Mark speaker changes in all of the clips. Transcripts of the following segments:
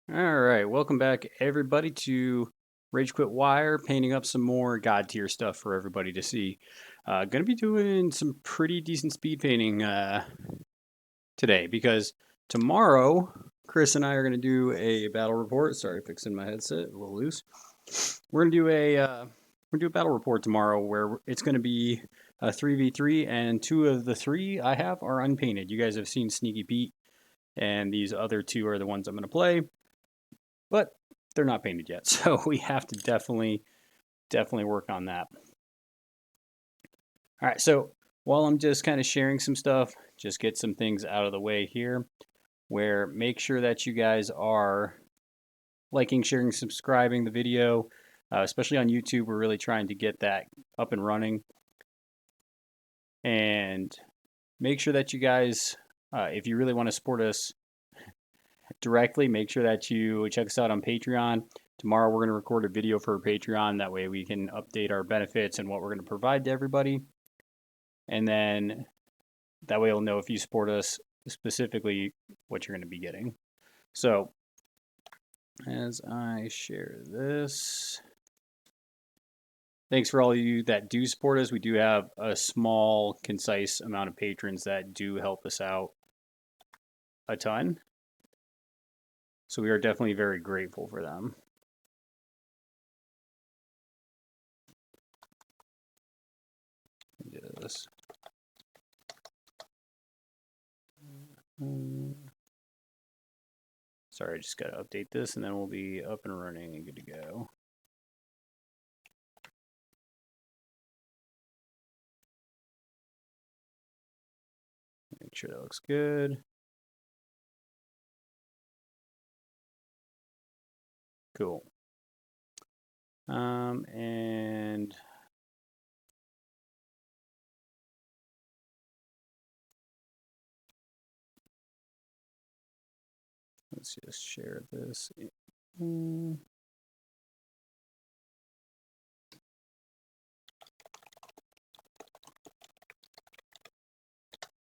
Speaker 1: All right, welcome back everybody to Rage Quit Wire, painting up some more Godtear stuff for everybody to see. Gonna be doing some pretty decent speed painting today because tomorrow Chris and I are gonna do a battle report. Sorry, fixing my headset a little loose. We're gonna do a battle report tomorrow where it's gonna be a 3v3, and two of the three I have are unpainted. You guys have seen Sneaky Pete, and these other two are the ones I'm gonna play, but they're not painted yet. So we have to definitely work on that. All right, so while I'm just kind of sharing some stuff, just get some things out of the way here, where make sure that you guys are liking, sharing, subscribing the video, especially on YouTube. We're really trying to get that up and running. And make sure that you guys, if you really want to support us directly, make sure that you check us out on Patreon. Tomorrow we're going to record a video for Patreon. That way we can update our benefits and what we're going to provide to everybody. And then that way you'll know if you support us specifically what you're going to be getting. So as I share this, thanks for all of you that do support us. We do have a small, concise amount of patrons that do help us out a ton. So we are definitely very grateful for them. Do this. Sorry, I just got to update this and then we'll be up and running and good to go. Make sure that looks good. Cool. And let's just share this.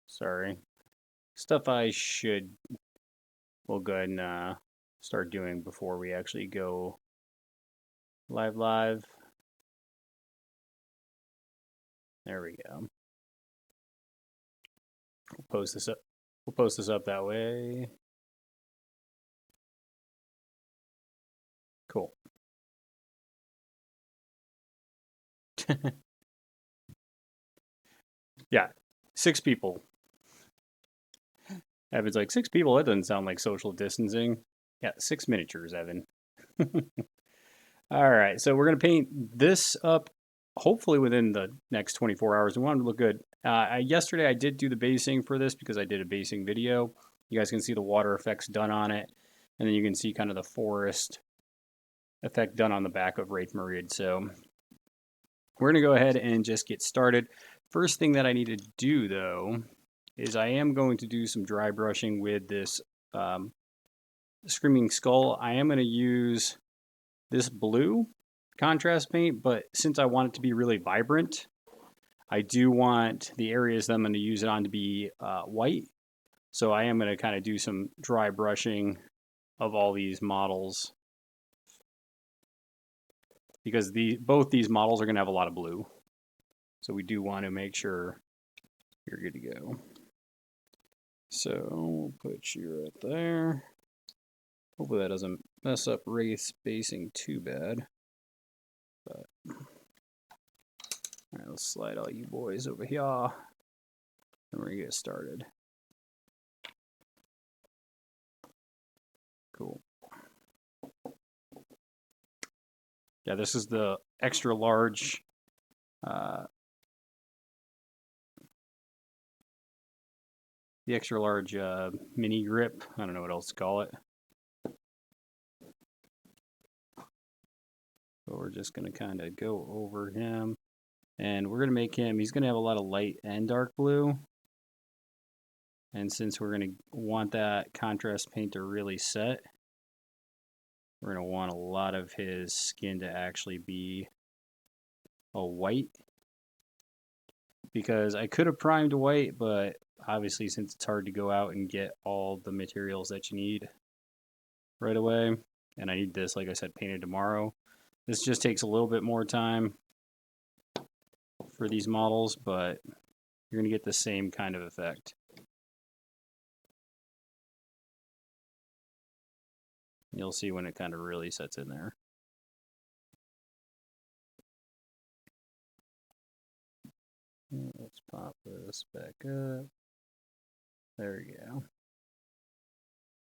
Speaker 1: Sorry. Stuff I we'll go ahead and start doing before we actually go live. There we go. We'll post this up. We'll post this up that way. Cool. Yeah, 6 people. Evan's like, 6 people? That doesn't sound like social distancing. Yeah, 6 miniatures, Evan. All right, so we're going to paint this up hopefully within the next 24 hours. We want it to look good. Yesterday I did do the basing for this because I did a basing video. You guys can see the water effects done on it, and then you can see kind of the forest effect done on the back of Raith'Marid. So we're going to go ahead and just get started. First thing that I need to do, though, is I am going to do some dry brushing with this Screaming Skull. I am going to use this blue contrast paint, but since I want it to be really vibrant, I do want the areas that I'm going to use it on to be white. So I am going to kind of do some dry brushing of all these models because both these models are going to have a lot of blue. So we do want to make sure you're good to go. So we'll put you right there. Hopefully that doesn't mess up Wraith's basing too bad. But all right, let's slide all you boys over here, and we're gonna get started. Cool. Yeah, this is the extra large mini grip. I don't know what else to call it. But we're just going to kind of go over him. And we're going to make him, he's going to have a lot of light and dark blue. And since we're going to want that contrast paint to really set, we're going to want a lot of his skin to actually be a white. Because I could have primed white, but obviously since it's hard to go out and get all the materials that you need, right away. And I need this, like I said, painted tomorrow. This just takes a little bit more time for these models, but you're going to get the same kind of effect. You'll see when it kind of really sets in there. Let's pop this back up. There we go.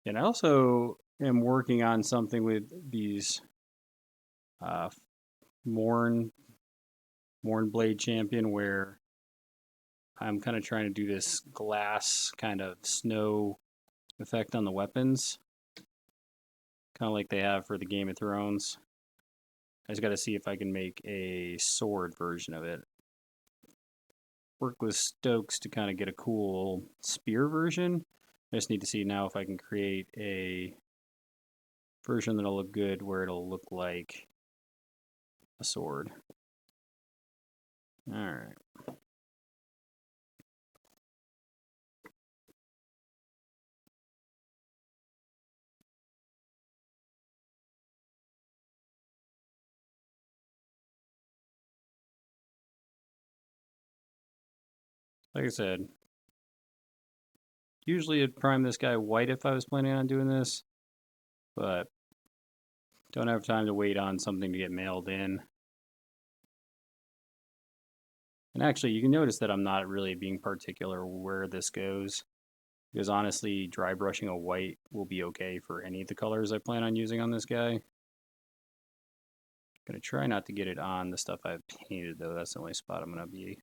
Speaker 1: And I also am working on something with these Mournblade champion, where I'm kind of trying to do this glass kind of snow effect on the weapons, kind of like they have for the Game of Thrones. I just got to see if I can make a sword version of it. Work with Stokes to kind of get a cool spear version. I just need to see now if I can create a version that'll look good, where it'll look like a sword. All right. Like I said, usually I'd prime this guy white if I was planning on doing this, but don't have time to wait on something to get mailed in. And actually, you can notice that I'm not really being particular where this goes, because honestly, dry brushing a white will be okay for any of the colors I plan on using on this guy. Gonna try not to get it on the stuff I've painted, though. That's the only spot I'm gonna be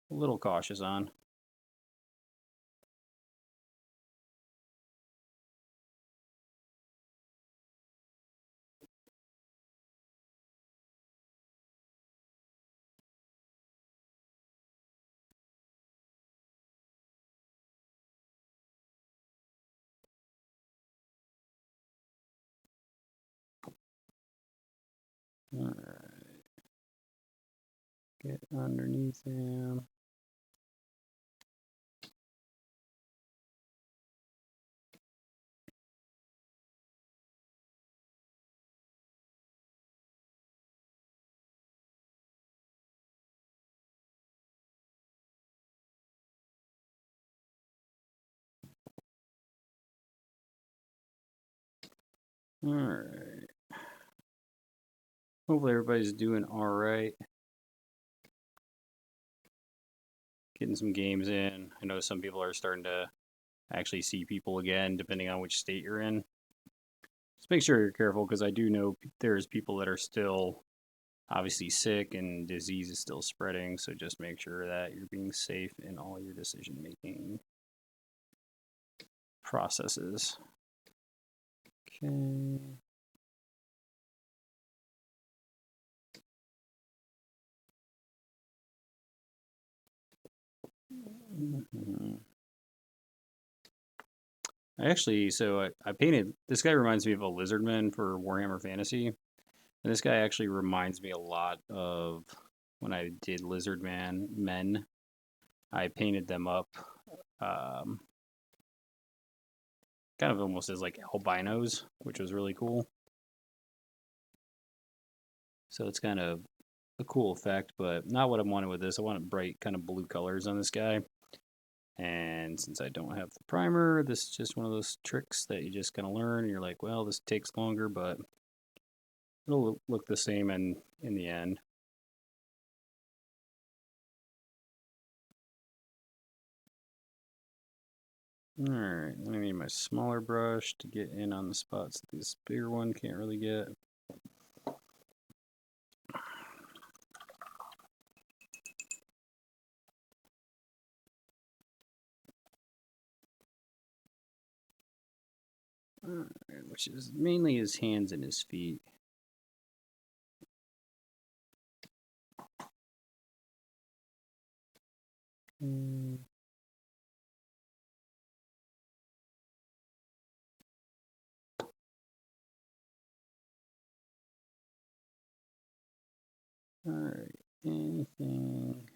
Speaker 1: a little cautious on. Alright. Get underneath him. Alright. Hopefully everybody's doing alright. Getting some games in. I know some people are starting to actually see people again, depending on which state you're in. Just make sure you're careful, because I do know there's people that are still obviously sick and disease is still spreading, so just make sure that you're being safe in all your decision making processes. Okay. I painted, this guy reminds me of a Lizardman for Warhammer Fantasy. And this guy actually reminds me a lot of when I did Lizardman men. I painted them up kind of almost as like albinos, which was really cool. So it's kind of a cool effect, but not what I wanted with this. I wanted bright kind of blue colors on this guy. And since I don't have the primer, this is just one of those tricks that you just kind of learn. And you're like, well, this takes longer, but it'll look the same in the end. Alright, I need my smaller brush to get in on the spots that this bigger one can't really get. Alright, which is mainly his hands and his feet. Alright, anything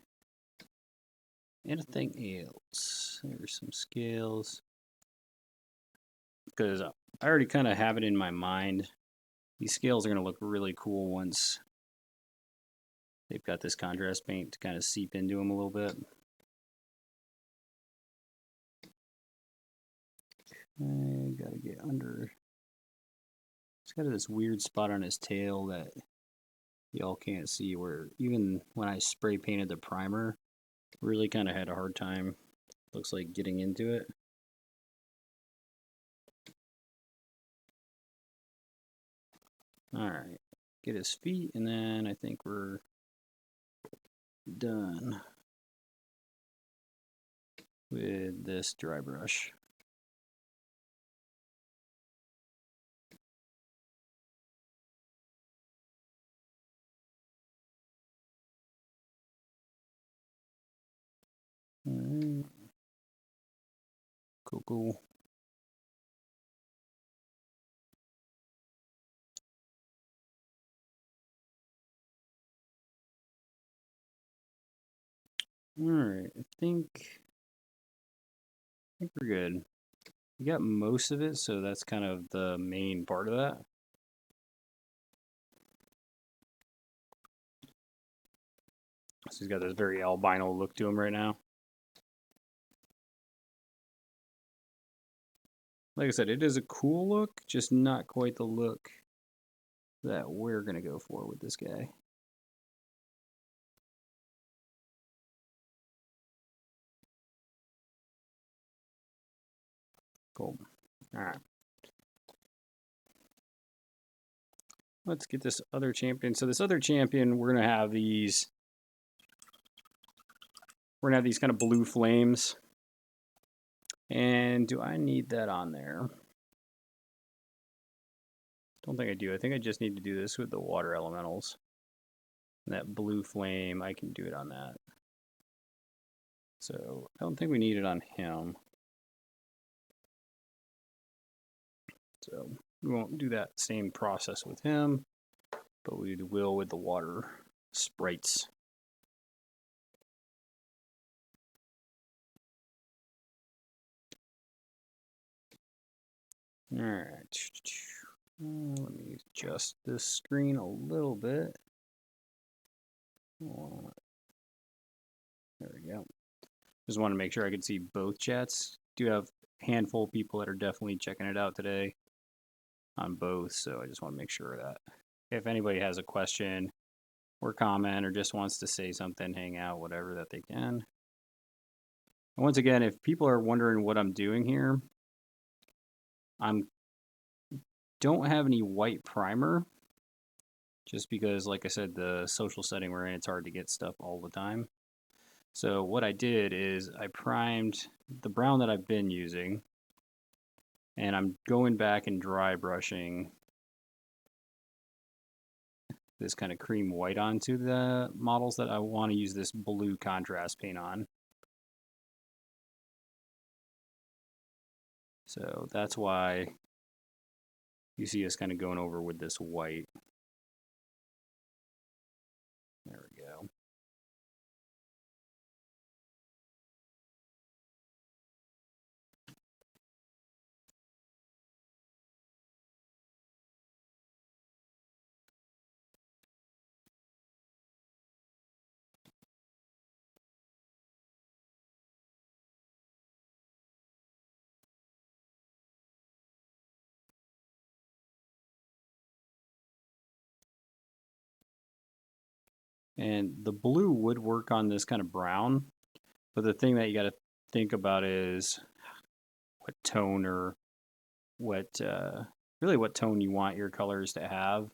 Speaker 1: else? There's some scales. Because I already kind of have it in my mind. These scales are going to look really cool once they've got this contrast paint to kind of seep into them a little bit. I gotta get under. He's got this weird spot on his tail that y'all can't see, where even when I spray painted the primer, really kind of had a hard time, looks like, getting into it. Alright, get his feet, and then I think we're done with this dry brush. Alright. Cool. Alright, I think we're good. We got most of it, so that's kind of the main part of that. So he's got this very albino look to him right now. Like I said, it is a cool look, just not quite the look that we're going to go for with this guy. Cool. Alright. Let's get this other champion. So this other champion, we're going to have these... We're going to have these kind of blue flames. And do I need that on there? Don't think I do. I think I just need to do this with the water elementals. And that blue flame, I can do it on that. So I don't think we need it on him. So we won't do that same process with him, but we will with the water sprites. All right. Let me adjust this screen a little bit. There we go. Just want to make sure I can see both chats. Do have a handful of people that are definitely checking it out today on both, so I just want to make sure that if anybody has a question or comment or just wants to say something, hang out, whatever, that they can. And once again, if people are wondering what I'm doing here, don't have any white primer, just because, like I said, the social setting we're in, it's hard to get stuff all the time. So what I did is I primed the brown that I've been using, and I'm going back and dry brushing this kind of cream white onto the models that I want to use this blue contrast paint on. So that's why you see us kind of going over with this white. There we go. And the blue would work on this kind of brown, but the thing that you got to think about is what tone or really what tone you want your colors to have.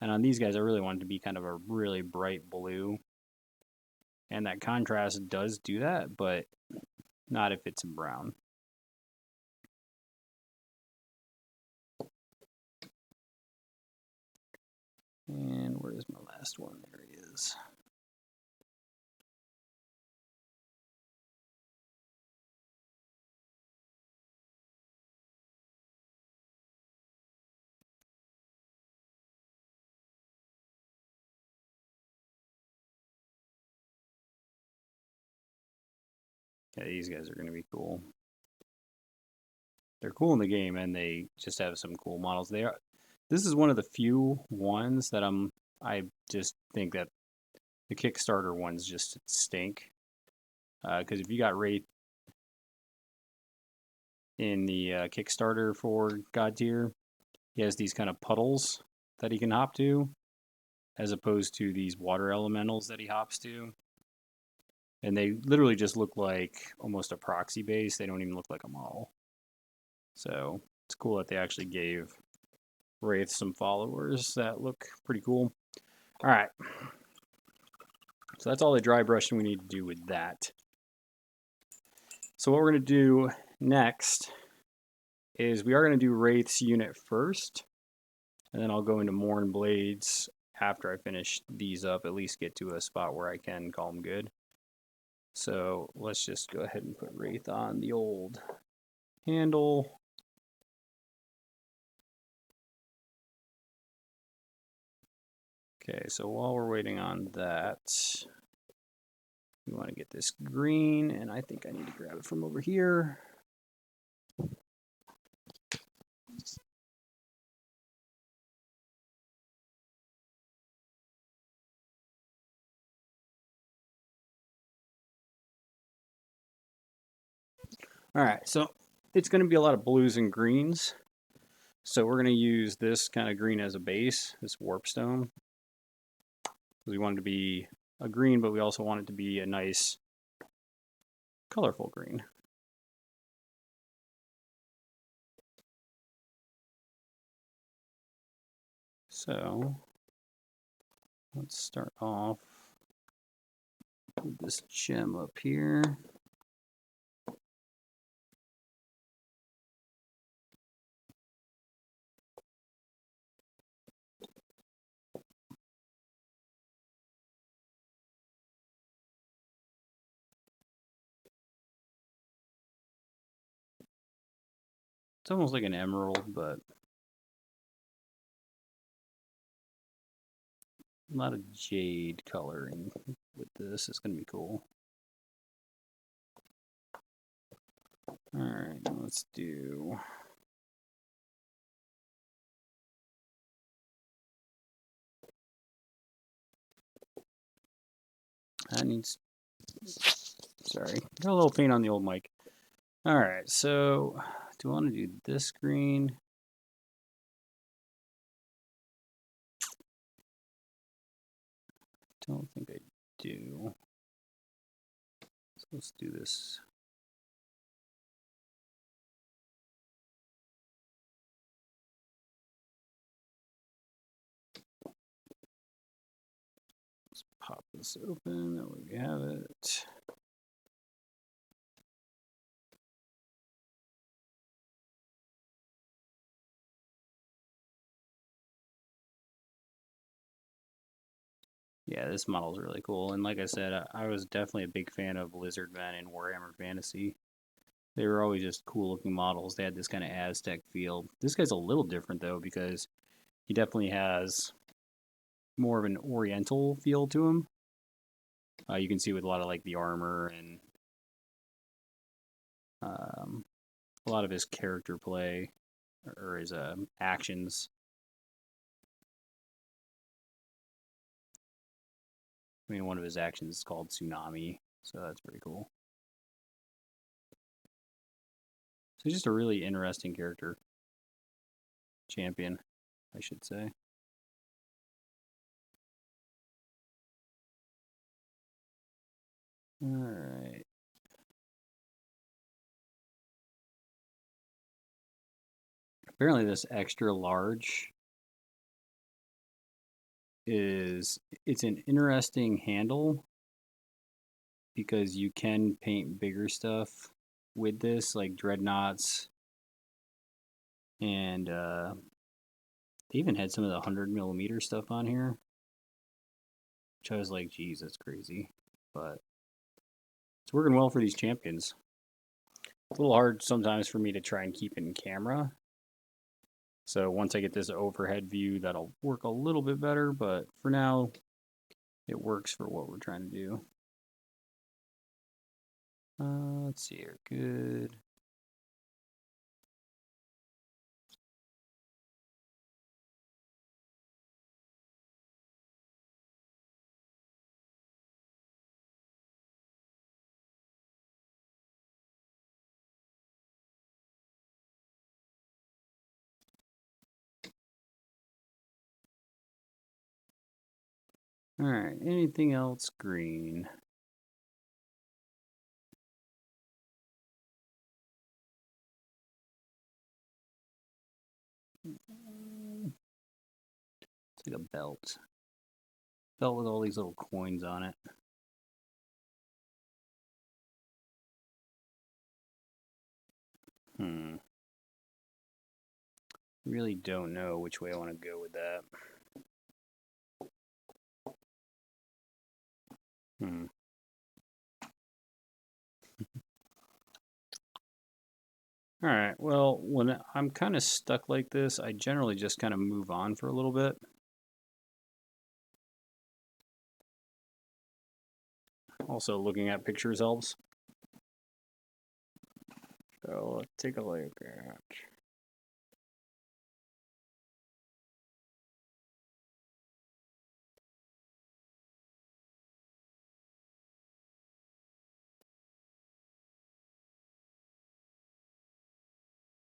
Speaker 1: And on these guys, I really want it to be kind of a really bright blue. And that contrast does do that, but not if it's in brown. And where's my last one? There he is. Yeah, these guys are going to be cool. they're cool in the game, and they just have some cool models. This is one of the few ones that I just think that the Kickstarter ones just stink. Because if you got Wraith in the Kickstarter for Godtear, he has these kind of puddles that he can hop to, as opposed to these water elementals that he hops to. And they literally just look like almost a proxy base. They don't even look like a model. So it's cool that they actually gave Wraith some followers that look pretty cool. All right. So that's all the dry brushing we need to do with that. So what we're going to do next is we are going to do Wraith's unit first. And then I'll go into Mournblades after I finish these up, at least get to a spot where I can call them good. So let's just go ahead and put Raith on the old handle. Okay, so while we're waiting on that, we want to get this green, and I think I need to grab it from over here. All right, so it's going to be a lot of blues and greens. So we're going to use this kind of green as a base, this warpstone. We want it to be a green, but we also want it to be a nice, colorful green. So let's start off with this gem up here. It's almost like an emerald, but a lot of jade coloring with this. It's going to be cool. All right, let's do... That needs... Sorry, got a little paint on the old mic. All right, so do I want to do this green? Don't think I do. So let's do this. Let's pop this open. That way we have it. Yeah, this model is really cool. And like I said, I was definitely a big fan of Lizardmen in Warhammer Fantasy. They were always just cool looking models. They had this kind of Aztec feel. This guy's a little different though, because he definitely has more of an Oriental feel to him. You can see with a lot of like the armor and a lot of his character play or his actions. I mean, one of his actions is called Tsunami, so that's pretty cool. So he's just a really interesting character. Champion, I should say. Alright. Apparently this extra large it's an interesting handle because you can paint bigger stuff with this, like dreadnoughts, and they even had some of the 100mm stuff on here, which I was like, geez, that's crazy, but it's working well for these champions. It's a little hard sometimes for me to try and keep in camera. So once I get this overhead view, that'll work a little bit better, but for now, it works for what we're trying to do. Let's see here, good. Alright, anything else green? It's like a belt. Belt with all these little coins on it. Really don't know which way I want to go with that. Alright, well, when I'm kind of stuck like this, I generally just kind of move on for a little bit. Also, looking at pictures helps. So, let's take a look at...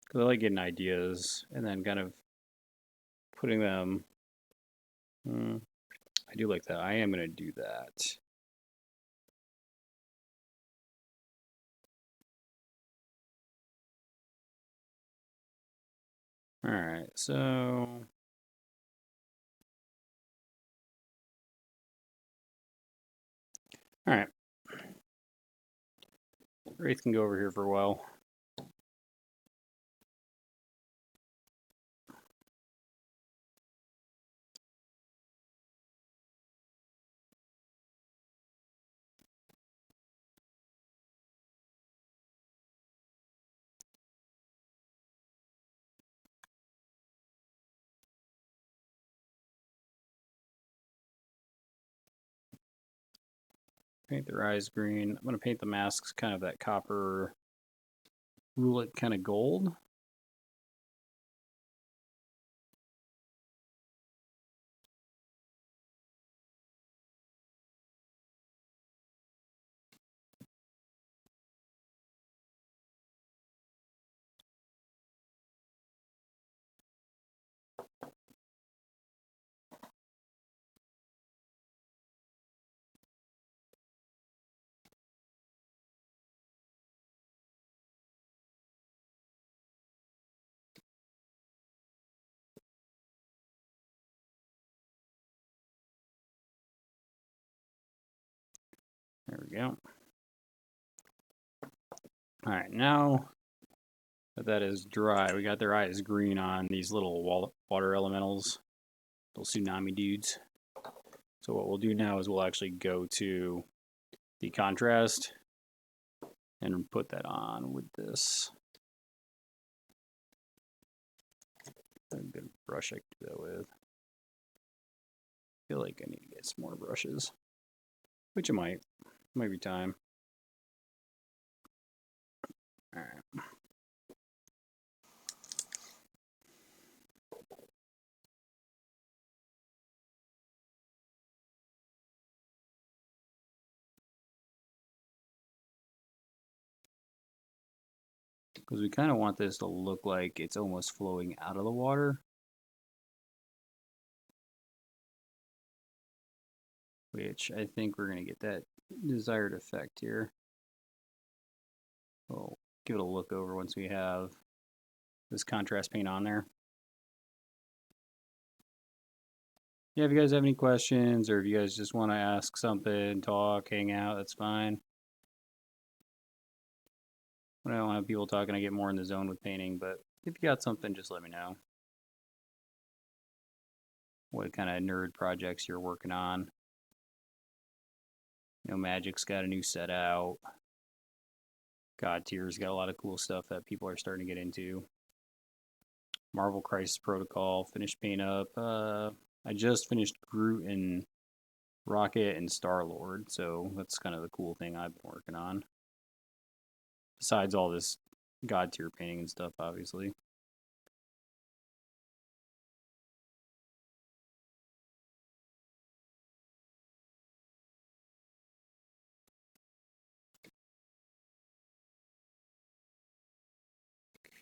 Speaker 1: Because I like getting ideas and then kind of putting them... I do like that. I am going to do that. Alright, so... Alright. Wraith can go over here for a while. Paint their eyes green. I'm going to paint the masks kind of that copper, roulette kind of gold. There we go. Alright, now that that is dry, we got their eyes green on these little water elementals, little tsunami dudes. So what we'll do now is we'll actually go to the contrast and put that on with this. A good brush I can do that with. I feel like I need to get some more brushes, which it might be time. All right. Because we kind of want this to look like it's almost flowing out of the water. Which I think we're going to get that desired effect here. We'll give it a look over once we have this contrast paint on there. Yeah, if you guys have any questions or if you guys just want to ask something, talk, hang out, that's fine. When I don't have people talking, I get more in the zone with painting, but if you got something, just let me know. What kind of nerd projects you're working on. You know, Magic's got a new set out. Godtear's got a lot of cool stuff that people are starting to get into. Marvel Crisis Protocol, finished paint up. I just finished Groot and Rocket and Star-Lord, so that's kind of the cool thing I've been working on. Besides all this Godtear painting and stuff, obviously.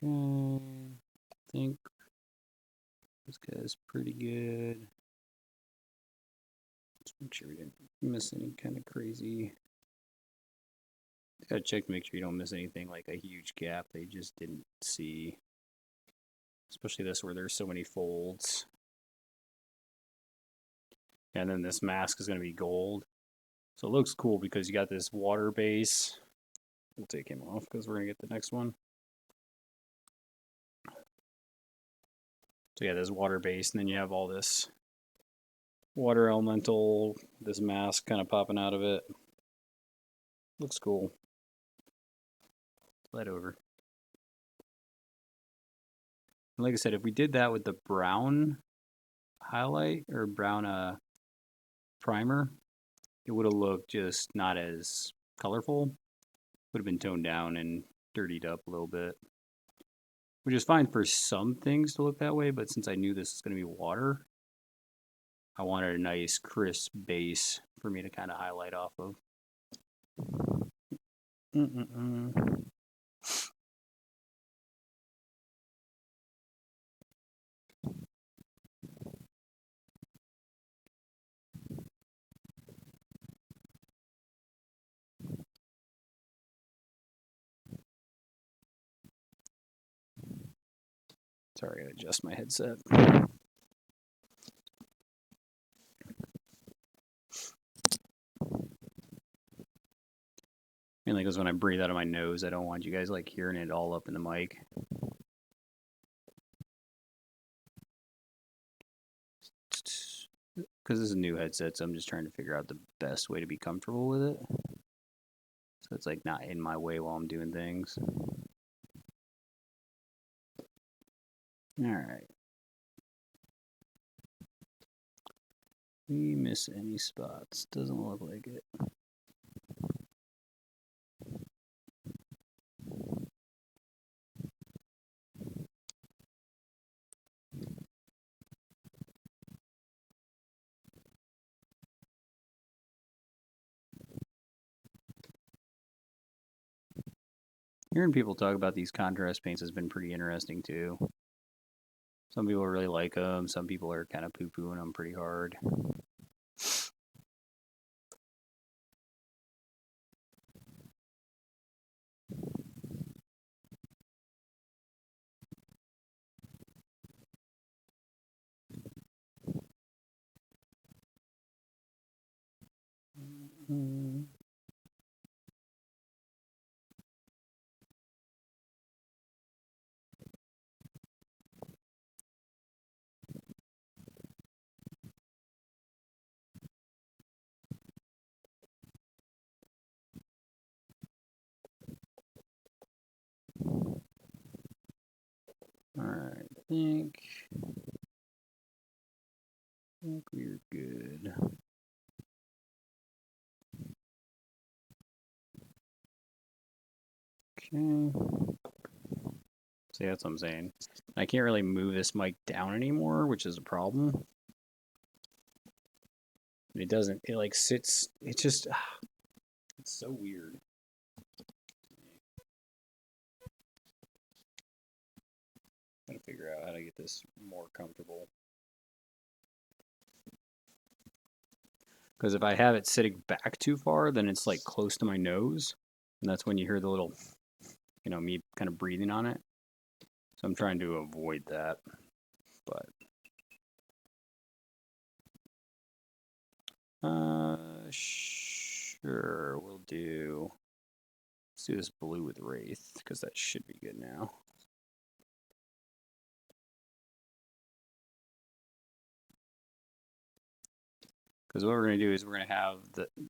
Speaker 1: Okay, I think this guy's pretty good. Let's make sure we didn't miss any kind of crazy. Gotta check to make sure you don't miss anything like a huge gap they just didn't see. Especially this where there's so many folds. And then this mask is going to be gold. So it looks cool because you got this water base. We'll take him off because we're going to get the next one. So yeah, this water base, and then you have all this water elemental, this mask kind of popping out of it. Looks cool. Slide over. And like I said, if we did that with the brown highlight or brown primer, it would have looked just not as colorful. Would have been toned down and dirtied up a little bit. Which is fine for some things to look that way, but since I knew this was going to be water, I wanted a nice crisp base for me to kind of highlight off of. Sorry, I gotta adjust my headset. Mainly because when I breathe out of my nose, I don't want you guys like hearing it all up in the mic. Because this is a new headset, so I'm just trying to figure out the best way to be comfortable with it. So it's like not in my way while I'm doing things. Alright. We miss any spots? Doesn't look like it. Hearing people talk about these contrast paints has been pretty interesting too. Some people really like them, some people are kind of poo-pooing them pretty hard. Alright, I think we're good. Okay. See, that's what I'm saying. I can't really move this mic down anymore, which is a problem. It doesn't, it like sits, it just, it's so weird. Gotta figure out how to get this more comfortable. Because if I have it sitting back too far, then it's like close to my nose. And that's when you hear the little, you know, me kind of breathing on it. So I'm trying to avoid that. But sure, let's do this blue with Wraith, because that should be good now. Because what we're going to do is we're going to have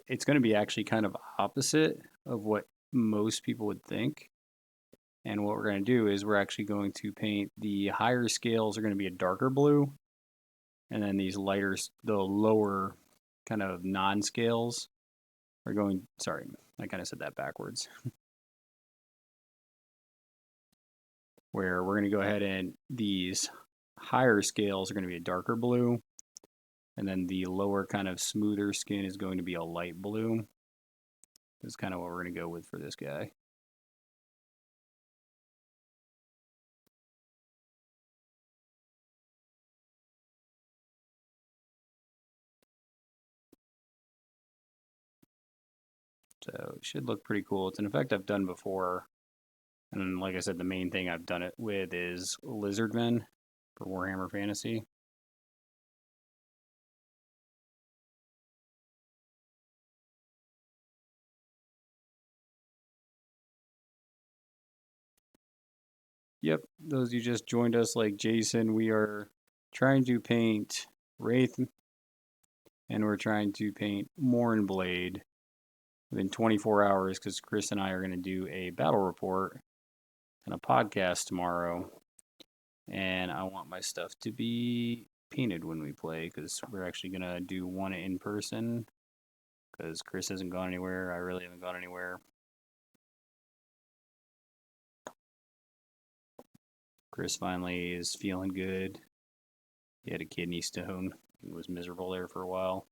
Speaker 1: it's going to be actually kind of opposite of what most people would think. And what we're going to do is we're actually going to paint the higher scales are going to be a darker blue. And then these lighter, the lower kind of non-scales are going, sorry, I kind of said that backwards. Where we're going to go ahead and these higher scales are going to be a darker blue. And then the lower kind of smoother skin is going to be a light blue. That's kind of what we're going to go with for this guy. So it should look pretty cool. It's an effect I've done before. And like I said, the main thing I've done it with is Lizardmen for Warhammer Fantasy. Yep, those you just joined us like Jason, we are trying to paint Wraith and we're trying to paint Mournblade within 24 hours because Chris and I are going to do a battle report and a podcast tomorrow. And I want my stuff to be painted when we play because we're actually going to do one in person because Chris hasn't gone anywhere. I really haven't gone anywhere. Chris finally is feeling good. He had a kidney stone and was miserable there for a while.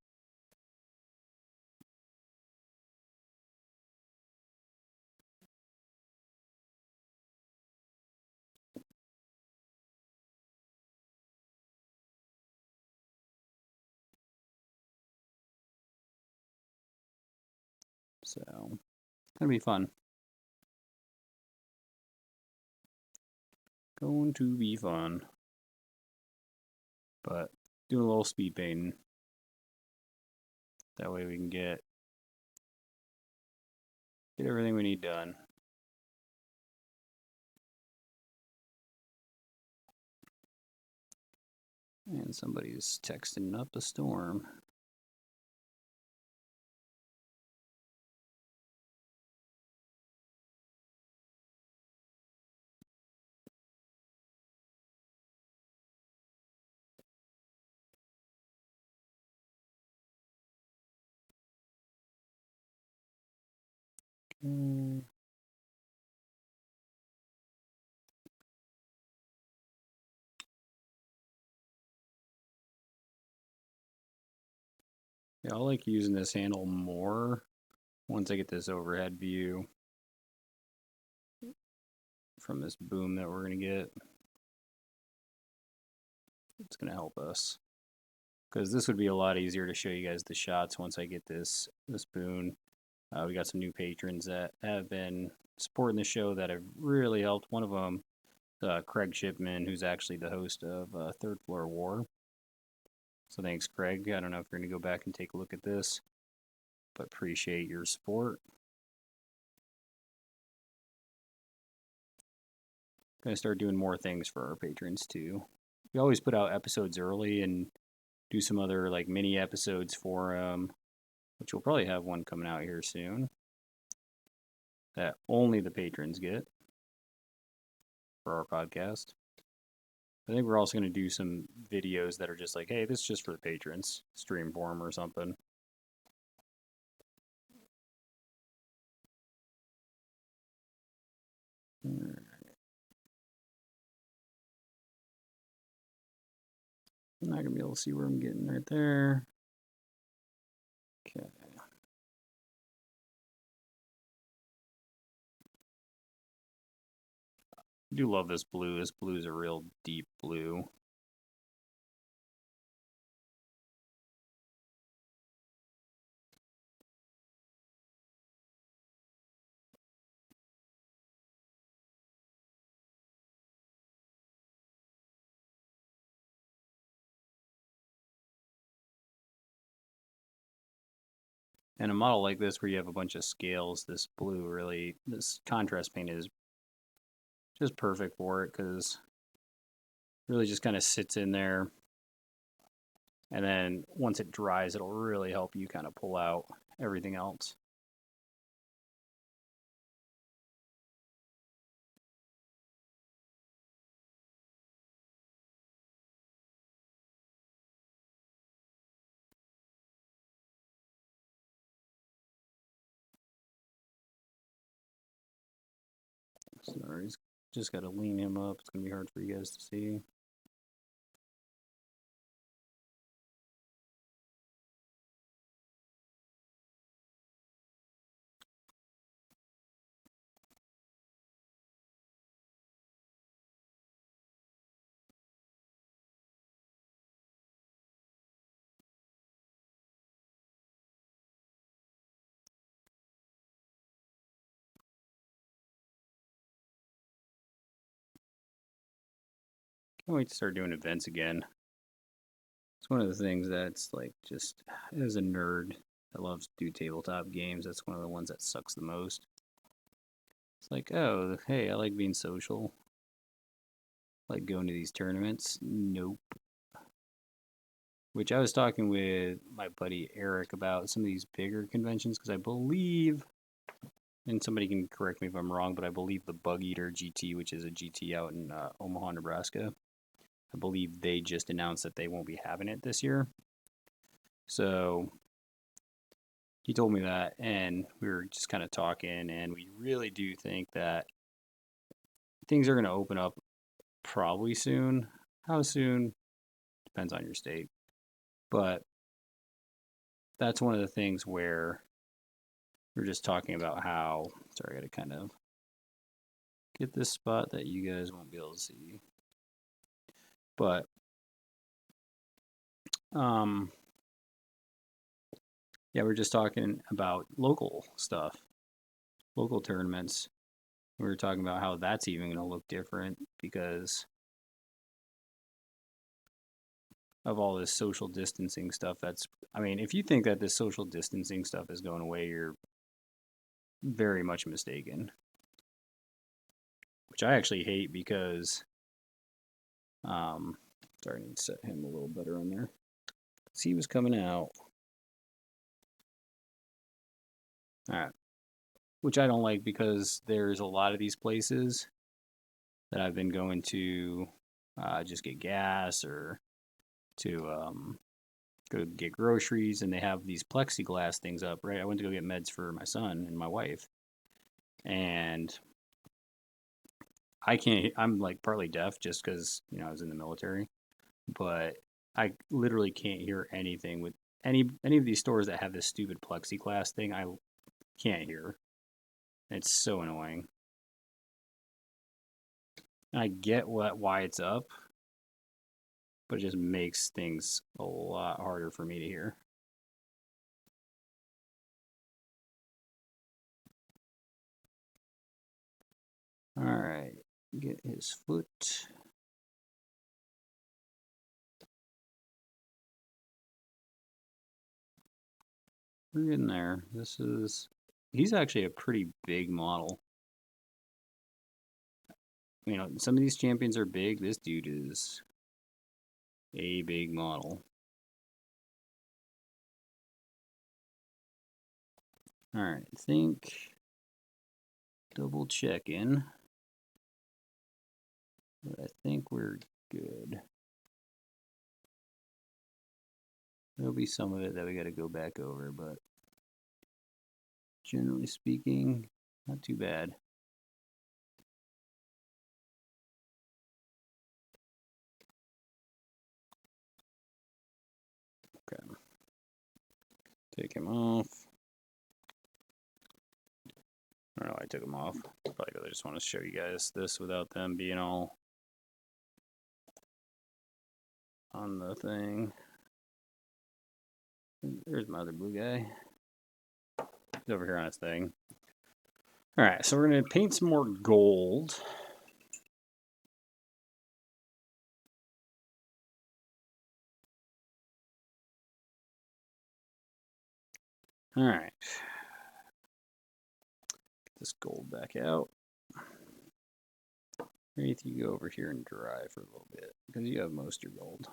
Speaker 1: So, it's going to be fun. Going to be fun. But doing a little speed painting. That way we can get everything we need done. And somebody's texting up a storm. Okay. Yeah, I like using this handle more once I get this overhead view from this boom that we're going to get. It's going to help us. Because this would be a lot easier to show you guys the shots once I get this boon. We got some new patrons that have been supporting the show that have really helped. One of them, Craig Shipman, who's actually the host of Third Floor War. So thanks, Craig. I don't know if you're going to go back and take a look at this, but appreciate your support. Going to start doing more things for our patrons too. We always put out episodes early and do some other like mini episodes for them, which we'll probably have one coming out here soon that only the patrons get for our podcast. I think we're also going to do some videos that are just like, hey, this is just for the patrons, stream for them or something. Alright. I'm not going to be able to see where I'm getting right there. Okay. I do love this blue. This blue is a real deep blue. And a model like this where you have a bunch of scales, this blue really, this contrast paint is just perfect for it because it really just kind of sits in there. And then once it dries, it'll really help you kind of pull out everything else. Sorry, just got to lean him up. It's going to be hard for you guys to see. can't wait to start doing events again. It's one of the things that's like just as a nerd that loves to do tabletop games, that's one of the ones that sucks the most. It's like, oh, hey, I like being social. Like going to these tournaments. Nope. Which I was talking with my buddy Eric about some of these bigger conventions because I believe, and somebody can correct me if I'm wrong, but I believe the Bug Eater GT, which is a GT out in Omaha, Nebraska, I believe they just announced that they won't be having it this year. So he told me that, and we were just kind of talking, and we really do think that things are going to open up probably soon. How soon? Depends on your state. But that's one of the things where we're just talking about how, sorry, I got to kind of get this spot that you guys won't be able to see. But, yeah, we're just talking about local stuff, local tournaments. We were talking about how that's even going to look different because of all this social distancing stuff. I mean, if you think that this social distancing stuff is going away, you're very much mistaken. Which I actually hate because, sorry, I need to set him a little better on there. Because he was coming out. All right. Which I don't like because there's a lot of these places that I've been going to just get gas or to go get groceries, and they have these plexiglass things up, right? I went to go get meds for my son and my wife, and I can't, I'm like partly deaf just because, I was in the military, but I literally can't hear anything with any of these stores that have this stupid plexiglass thing. I can't hear. It's so annoying. I get why it's up, but it just makes things a lot harder for me to hear. All right, get his foot. We're getting there. He's actually a pretty big model. Some of these champions are big. This dude is a big model. All right, I think double checking, but I think we're good. There'll be some of it that we got to go back over, but generally speaking, not too bad. Okay. Take him off. I don't know why I took him off. Probably because I just want to show you guys this without them being all on the thing. There's my other blue guy. He's over here on his thing. Alright, so we're going to paint some more gold. Alright. Get this gold back out. Raith, you go over here and dry for a little bit, because you have most of your gold.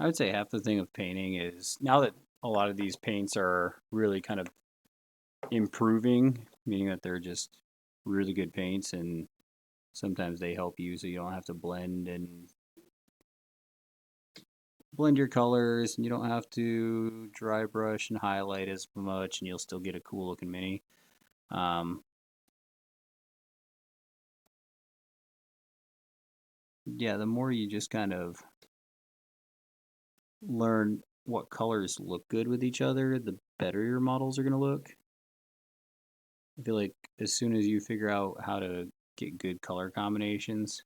Speaker 1: I would say half the thing of painting is, now that a lot of these paints are really kind of improving, meaning that they're just really good paints, and sometimes they help you so you don't have to blend your colors, and you don't have to dry brush and highlight as much, and you'll still get a cool looking mini. Yeah, the more you just kind of learn what colors look good with each other, the better your models are going to look. I feel like as soon as you figure out how to get good color combinations,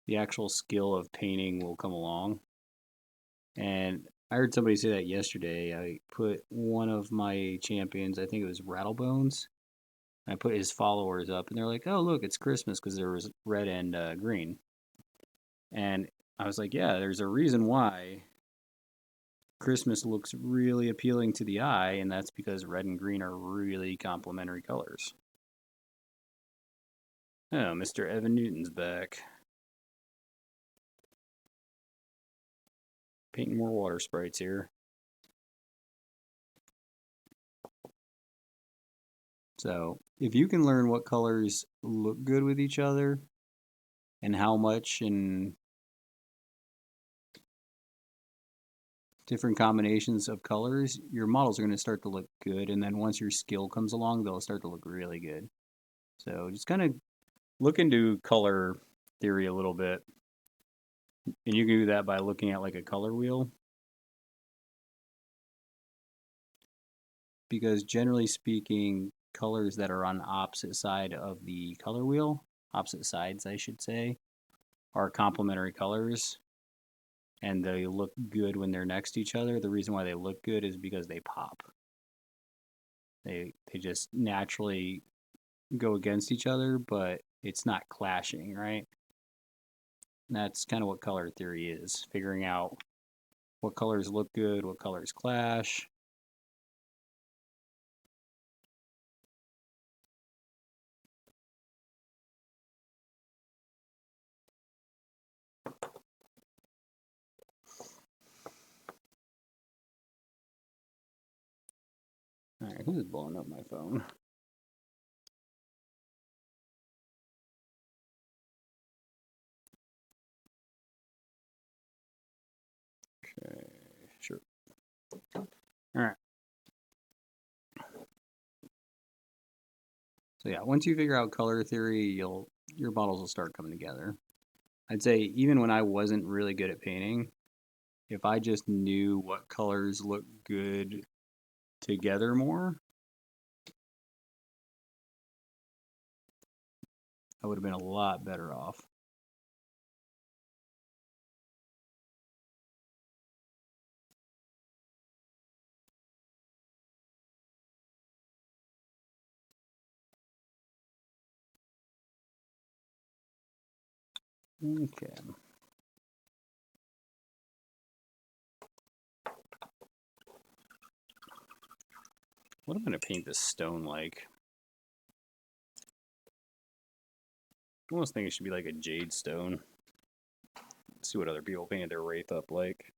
Speaker 1: the actual skill of painting will come along. And I heard somebody say that yesterday. I put one of my champions, I think it was Rattlebones, I put his followers up, and they're like, "Oh, look, it's Christmas," because there was red and green. And I was like, "Yeah, there's a reason why Christmas looks really appealing to the eye, and that's because red and green are really complementary colors." Oh, Mr. Evan Newton's back. Painting more water sprites here. So, if you can learn what colors look good with each other and how much and different combinations of colors, your models are going to start to look good. And then once your skill comes along, they'll start to look really good. So just kind of look into color theory a little bit. And you can do that by looking at like a color wheel. Because generally speaking, colors that are on the opposite side of the color wheel, opposite sides I should say, are complementary colors. And they look good when they're next to each other. The reason why they look good is because they pop. They just naturally go against each other, but it's not clashing, right? And that's kind of what color theory is, figuring out what colors look good, what colors clash. All right, who's blowing up my phone? Okay, sure. All right. So yeah, once you figure out color theory, your models will start coming together. I'd say even when I wasn't really good at painting, if I just knew what colors look good together more, I would have been a lot better off. Okay. What am I going to paint this stone like? I almost think it should be like a jade stone. Let's see what other people painted their Wraith up like.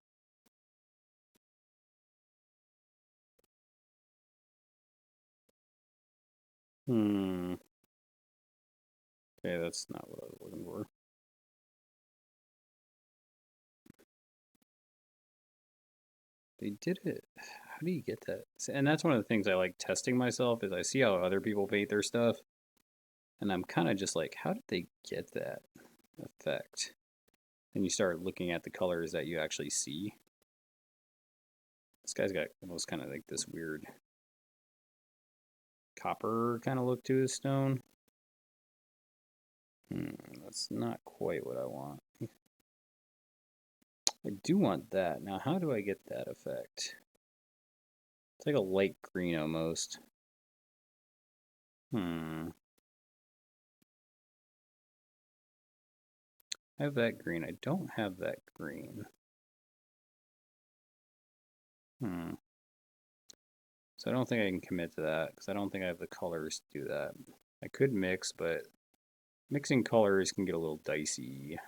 Speaker 1: Okay, that's not what I was looking for. They did it. How do you get that? And that's one of the things I like testing myself is I see how other people paint their stuff, and I'm kind of just like, how did they get that effect? And you start looking at the colors that you actually see. This guy's got almost kind of like this weird copper kind of look to his stone. That's not quite what I want. I do want that. Now, how do I get that effect? It's like a light green almost. I have that green. I don't have that green. So I don't think I can commit to that because I don't think I have the colors to do that. I could mix, but mixing colors can get a little dicey.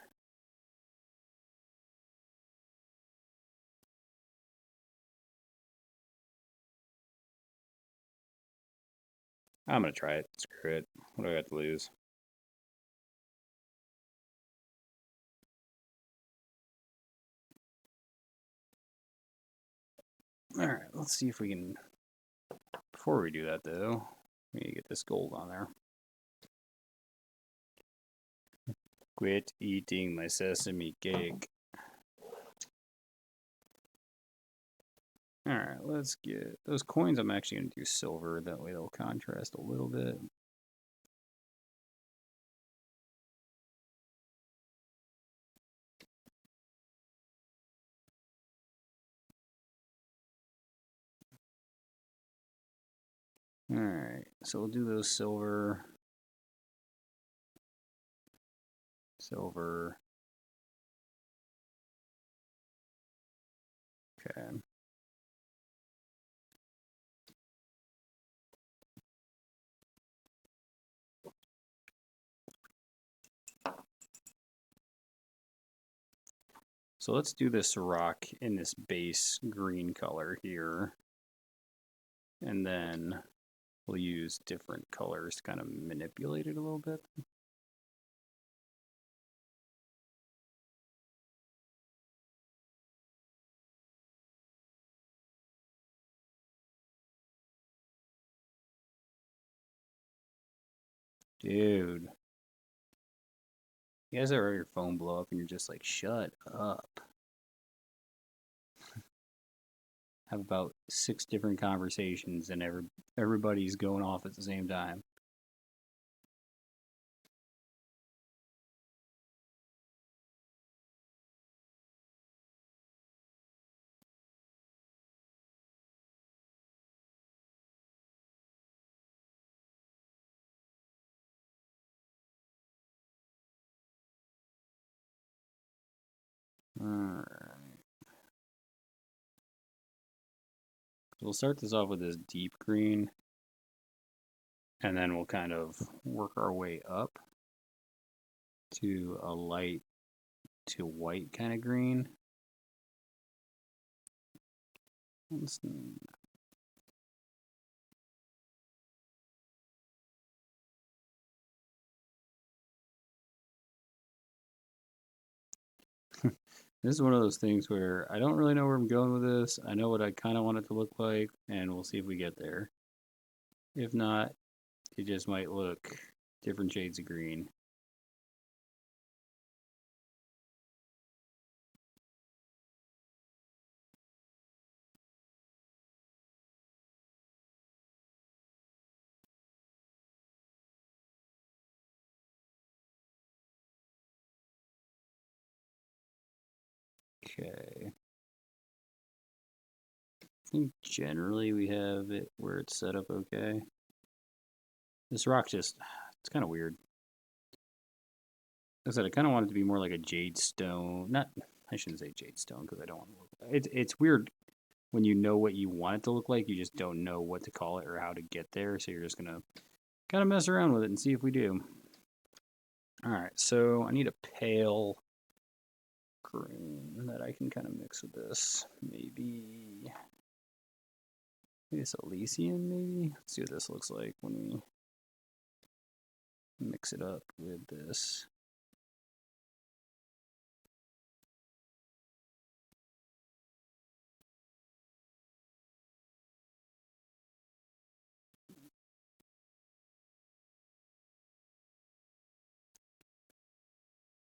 Speaker 1: I'm going to try it. Screw it. What do I got to lose? Alright, let's see if we can... Before we do that, though, we need to get this gold on there. Quit eating my sesame cake. All right, let's get those coins. I'm actually going to do silver. That way they'll contrast a little bit. All right, so we'll do those silver. Silver. Okay. So let's do this rock in this base green color here. And then we'll use different colors to kind of manipulate it a little bit. Dude. You guys ever have your phone blow up and you're just like, shut up. Have about 6 different conversations and everybody's going off at the same time. Alright. So we'll start this off with this deep green. And then we'll kind of work our way up to a light to white kind of green. This is one of those things where I don't really know where I'm going with this. I know what I kind of want it to look like, and we'll see if we get there. If not, it just might look different shades of green. Okay. I think generally we have it where it's set up okay. This rock just, it's kind of weird. Like I said, I kind of want it to be more like a jade stone. Not, I shouldn't say jade stone because I don't want to look. It's weird when you know what you want it to look like. You just don't know what to call it or how to get there. So you're just gonna kind of mess around with it and see if we do. All right, so I need a pale green that I can kind of mix with this. Maybe it's Elysian, maybe? Let's see what this looks like when we mix it up with this.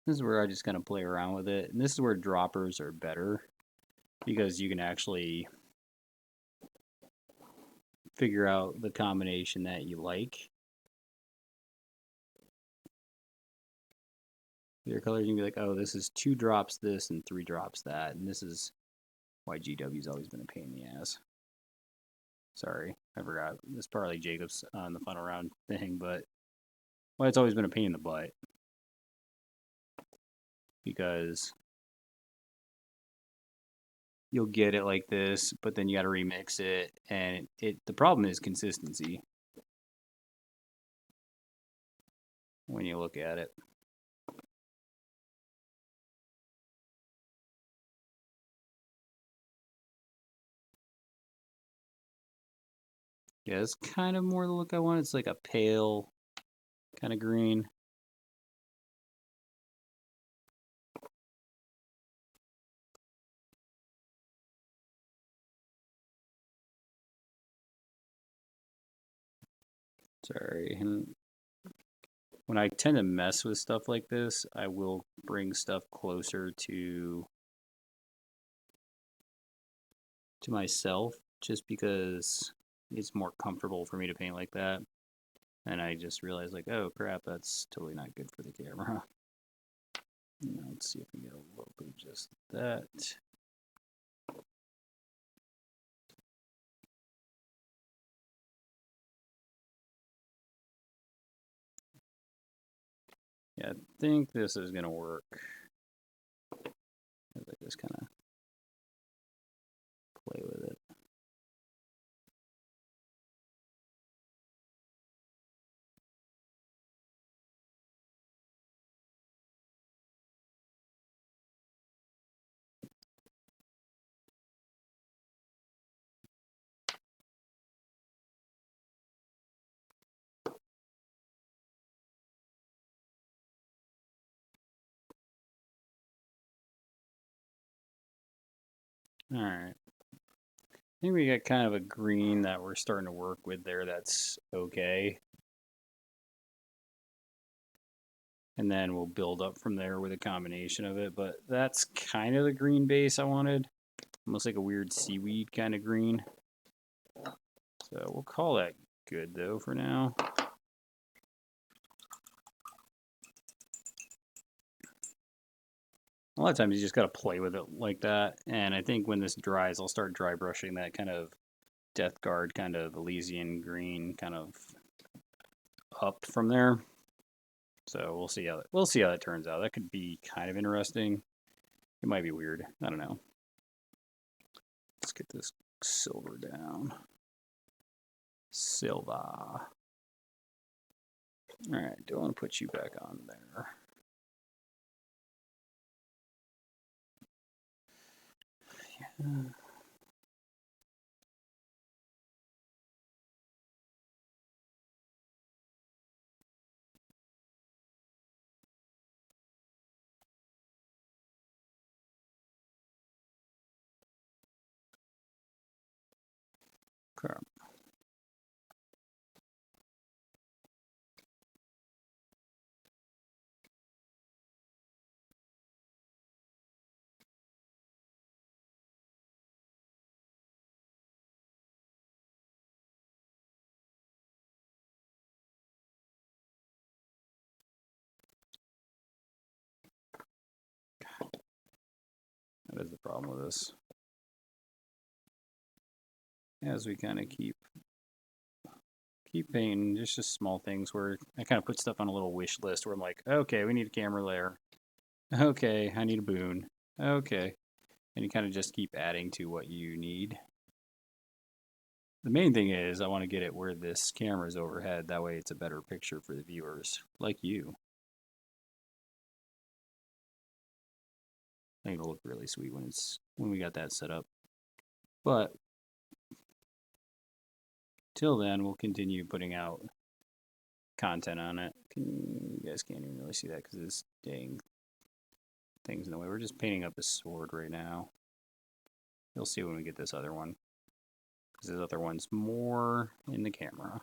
Speaker 1: This is where I just kind of play around with it. And this is where droppers are better because you can actually figure out the combination that you like. Your colors, you can be like, oh, this is 2 drops this and 3 drops that. And this is why GW's always been a pain in the ass. Sorry, I forgot. This partly Jacob's on the final round thing, but why it's always been a pain in the butt. Because you'll get it like this, but then you got to remix it, and the problem is consistency when you look at it. Yeah, it's kind of more the look I want. It's like a pale kind of green. Sorry. And when I tend to mess with stuff like this, I will bring stuff closer to to myself just because it's more comfortable for me to paint like that. And I just realized, like, oh crap, that's totally not good for the camera. Now, let's see if we get a little bit of just that. Yeah, I think this is gonna work. As I just kind of play with it. All right. I think we got kind of a green that we're starting to work with there. That's okay. And then we'll build up from there with a combination of it. But that's kind of the green base I wanted. Almost like a weird seaweed kind of green. So we'll call that good though for now. A lot of times you just got to play with it like that. And I think when this dries, I'll start dry brushing that kind of Death Guard, kind of Elysian green, kind of up from there. So we'll see how that turns out. That could be kind of interesting. It might be weird. I don't know. Let's get this silver down. Silver. All right, do I want to put you back on there? Yeah. Okay. That is the problem with this. As we kind of keep painting, just small things where I kind of put stuff on a little wish list where I'm like, okay, we need a camera layer. Okay, I need a boon. Okay. And you kind of just keep adding to what you need. The main thing is I want to get it where this camera is overhead. That way it's a better picture for the viewers, like you. I think it'll look really sweet when we got that set up. But till then, we'll continue putting out content on it. You guys can't even really see that because this dang thing's in the way. We're just painting up the sword right now. You'll see when we get this other one. Because this other one's more in the camera.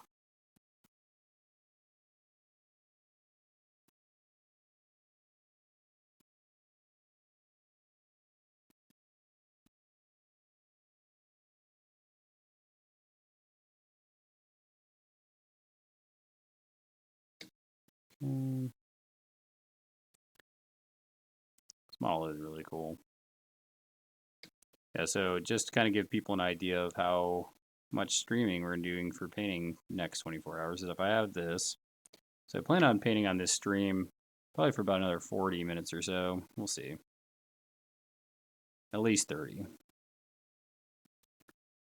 Speaker 1: This model is really cool. Yeah, so just to kind of give people an idea of how much streaming we're doing for painting next 24 hours is if I have this. So I plan on painting on this stream probably for about another 40 minutes or so. We'll see. At least 30.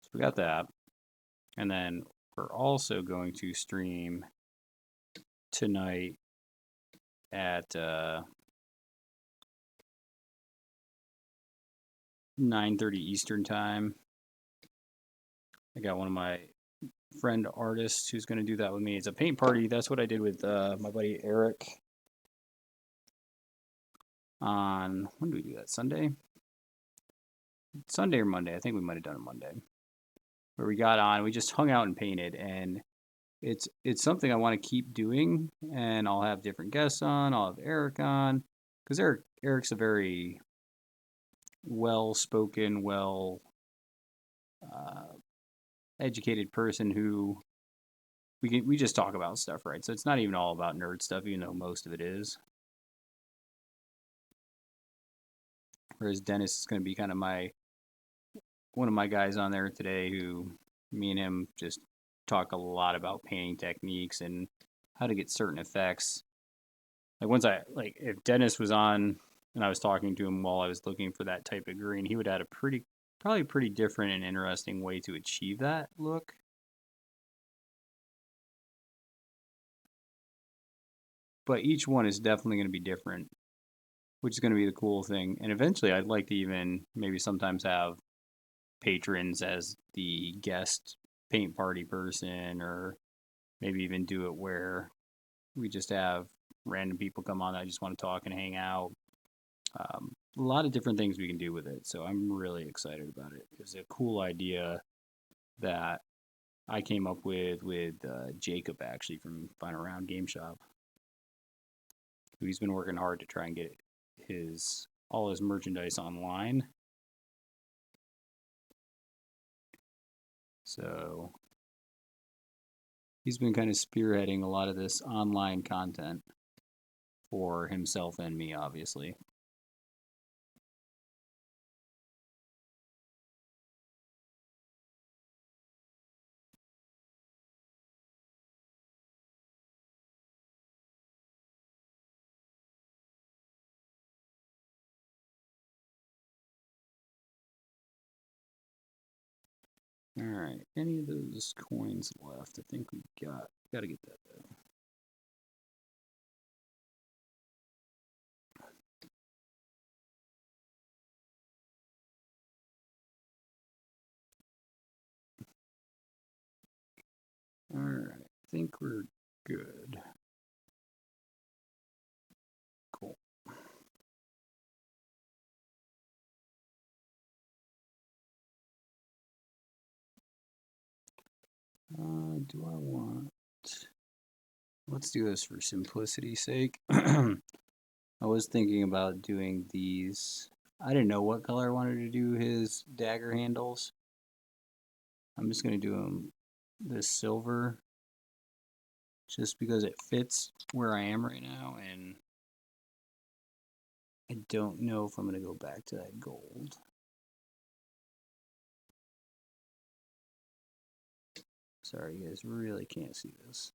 Speaker 1: So we got that. And then we're also going to stream tonight at 9:30 Eastern time. I got one of my friend artists who's going to do that with me. It's a paint party. That's what I did with my buddy Eric on, when do we do that? Sunday or Monday? I think we might have done it Monday. Where we got on, we just hung out and painted, and it's something I want to keep doing, and I'll have different guests on. I'll have Eric on, because Eric's a very well-spoken, educated person who we just talk about stuff, right? So it's not even all about nerd stuff, even though most of it is. Whereas Dennis is going to be kind of one of my guys on there today, who me and him just talk a lot about painting techniques and how to get certain effects. Like if Dennis was on and I was talking to him while I was looking for that type of green, he would add probably pretty different and interesting way to achieve that look. But each one is definitely going to be different, which is going to be the cool thing. And eventually, I'd like to even maybe sometimes have patrons as the guest paint party person, or maybe even do it where we just have random people come on that just want to talk and hang out. A lot of different things we can do with it. So I'm really excited about it. It's a cool idea that I came up with Jacob, actually, from Final Round Game Shop. He's been working hard to try and get all his merchandise online. So he's been kind of spearheading a lot of this online content for himself and me, obviously. All right, any of those coins left? I think we got to get that though. All right, I think we're good. Cool. Do I want... Let's do this for simplicity's sake. I was thinking about doing these. I didn't know what color I wanted to do his dagger handles. I'm just going to do them this silver, just because it fits where I am right now, and I don't know if I'm going to go back to that gold. Sorry, you guys really can't see this.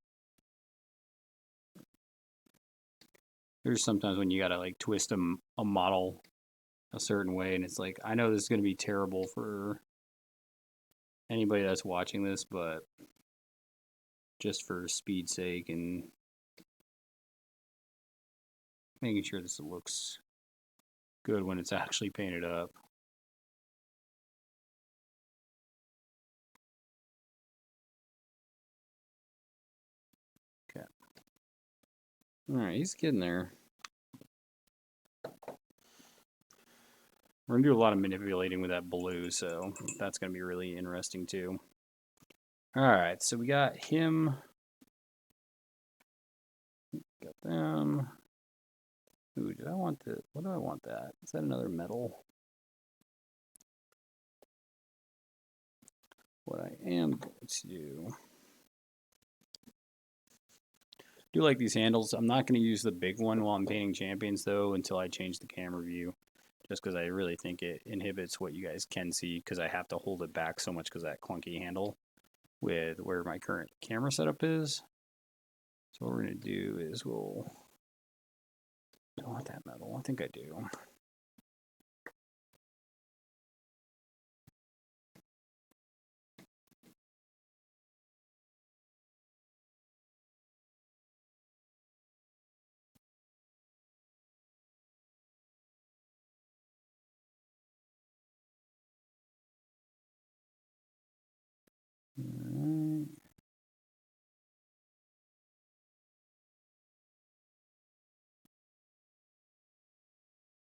Speaker 1: There's sometimes when you gotta like twist a model a certain way, and it's like, I know this is gonna be terrible for anybody that's watching this, but just for speed's sake and making sure this looks good when it's actually painted up. Okay. Alright, he's getting there. We're gonna do a lot of manipulating with that blue, so that's gonna be really interesting too. Alright, so we got him. Got them. Ooh, what do I want that? Is that another metal? What I am going to do like these handles. I'm not going to use the big one while I'm painting champions though until I change the camera view, just because I really think it inhibits what you guys can see, because I have to hold it back so much because that clunky handle with where my current camera setup is. So what we're going to do is do I want that metal? I think I do. Alright.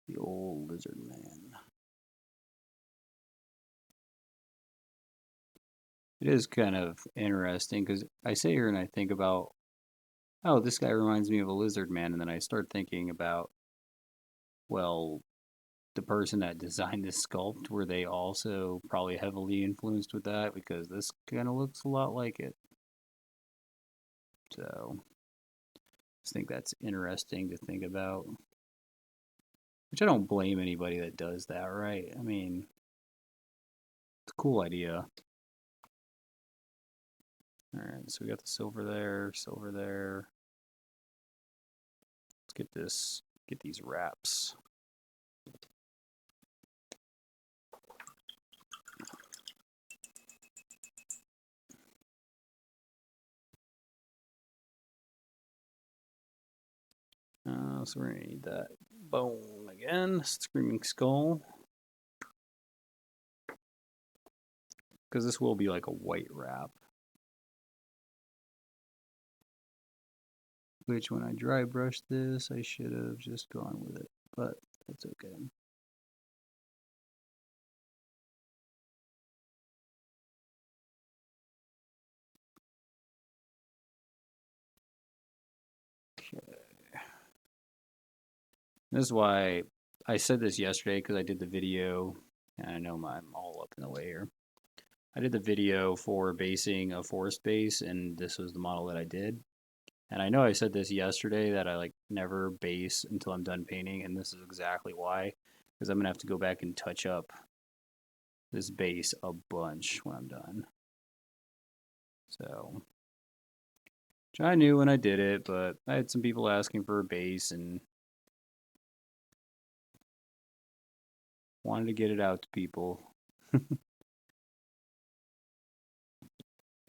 Speaker 1: The old lizard man. It is kind of interesting because I sit here and I think about, oh, this guy reminds me of a lizard man, and then I start thinking about, well, the person that designed this sculpt, were they also probably heavily influenced with that? Because this kind of looks a lot like it. So, I just think that's interesting to think about. Which I don't blame anybody that does that, right? I mean, it's a cool idea. Alright, so we got the silver there, silver there. Let's get these wraps. So we're gonna need that bone again, Screaming Skull. Because this will be like a white wrap. Which when I dry brush this, I should have just gone with it, but that's okay. Okay. This is why I said this yesterday, because I did the video, and I know I'm all up in the way here. I did the video for basing a forest base, and this was the model that I did. And I know I said this yesterday that I like never base until I'm done painting, and this is exactly why. Because I'm gonna have to go back and touch up this base a bunch when I'm done. So, which I knew when I did it, but I had some people asking for a base and wanted to get it out to people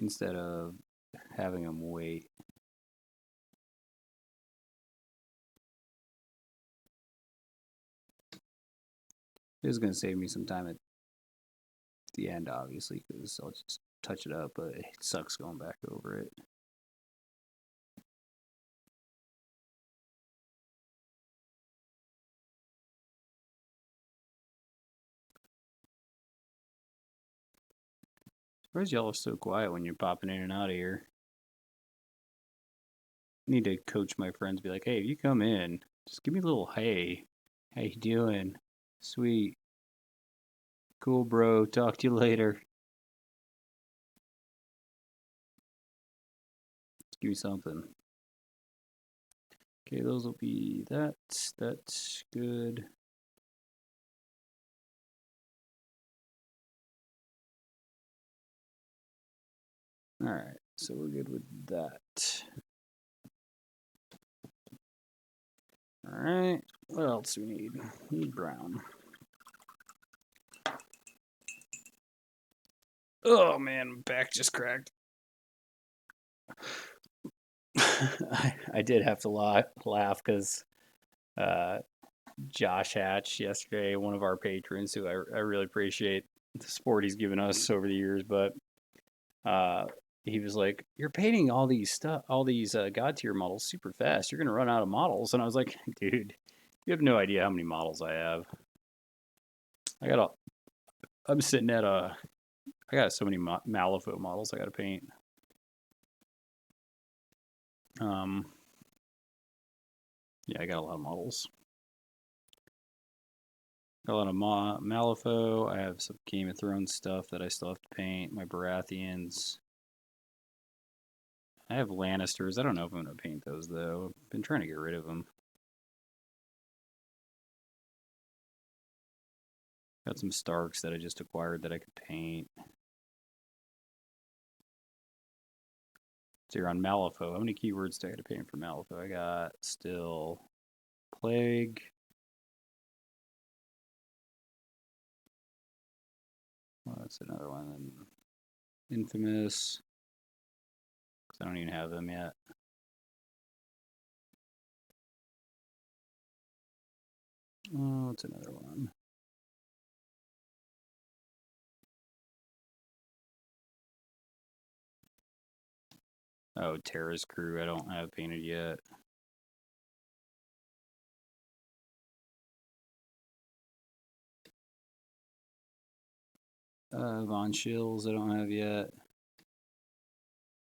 Speaker 1: instead of having them wait. It is going to save me some time at the end, obviously, because I'll just touch it up, but it sucks going back over it. Why is y'all so quiet when you're popping in and out of here? I need to coach my friends, be like, hey, if you come in, just give me a little hey. How you doing? Sweet. Cool, bro. Talk to you later. Just give me something. Okay, those will be that. That's good. Alright, so we're good with that. Alright, what else do we need? We need brown. Oh man, my back just cracked. I did have to laugh because Josh Hatch yesterday, one of our patrons, who I really appreciate the support he's given us over the years, but he was like, "You're painting all these Godtear models super fast. You're gonna run out of models." And I was like, "Dude, you have no idea how many models I have. I'm sitting at I got so many Malifaux models I got to paint. Yeah, I got a lot of models. Got a lot of Malifaux. I have some Game of Thrones stuff that I still have to paint. My Baratheons. I have Lannisters. I don't know if I'm going to paint those, though. I've been trying to get rid of them. Got some Starks that I just acquired that I could paint. So you're on Malifaux. How many keywords do I got to paint for Malifaux? I got still Plague. Well, that's another one. Infamous. Because I don't even have them yet. Oh, it's another one. Oh, Terra's Crew. I don't have painted yet. Von Schills I don't have yet.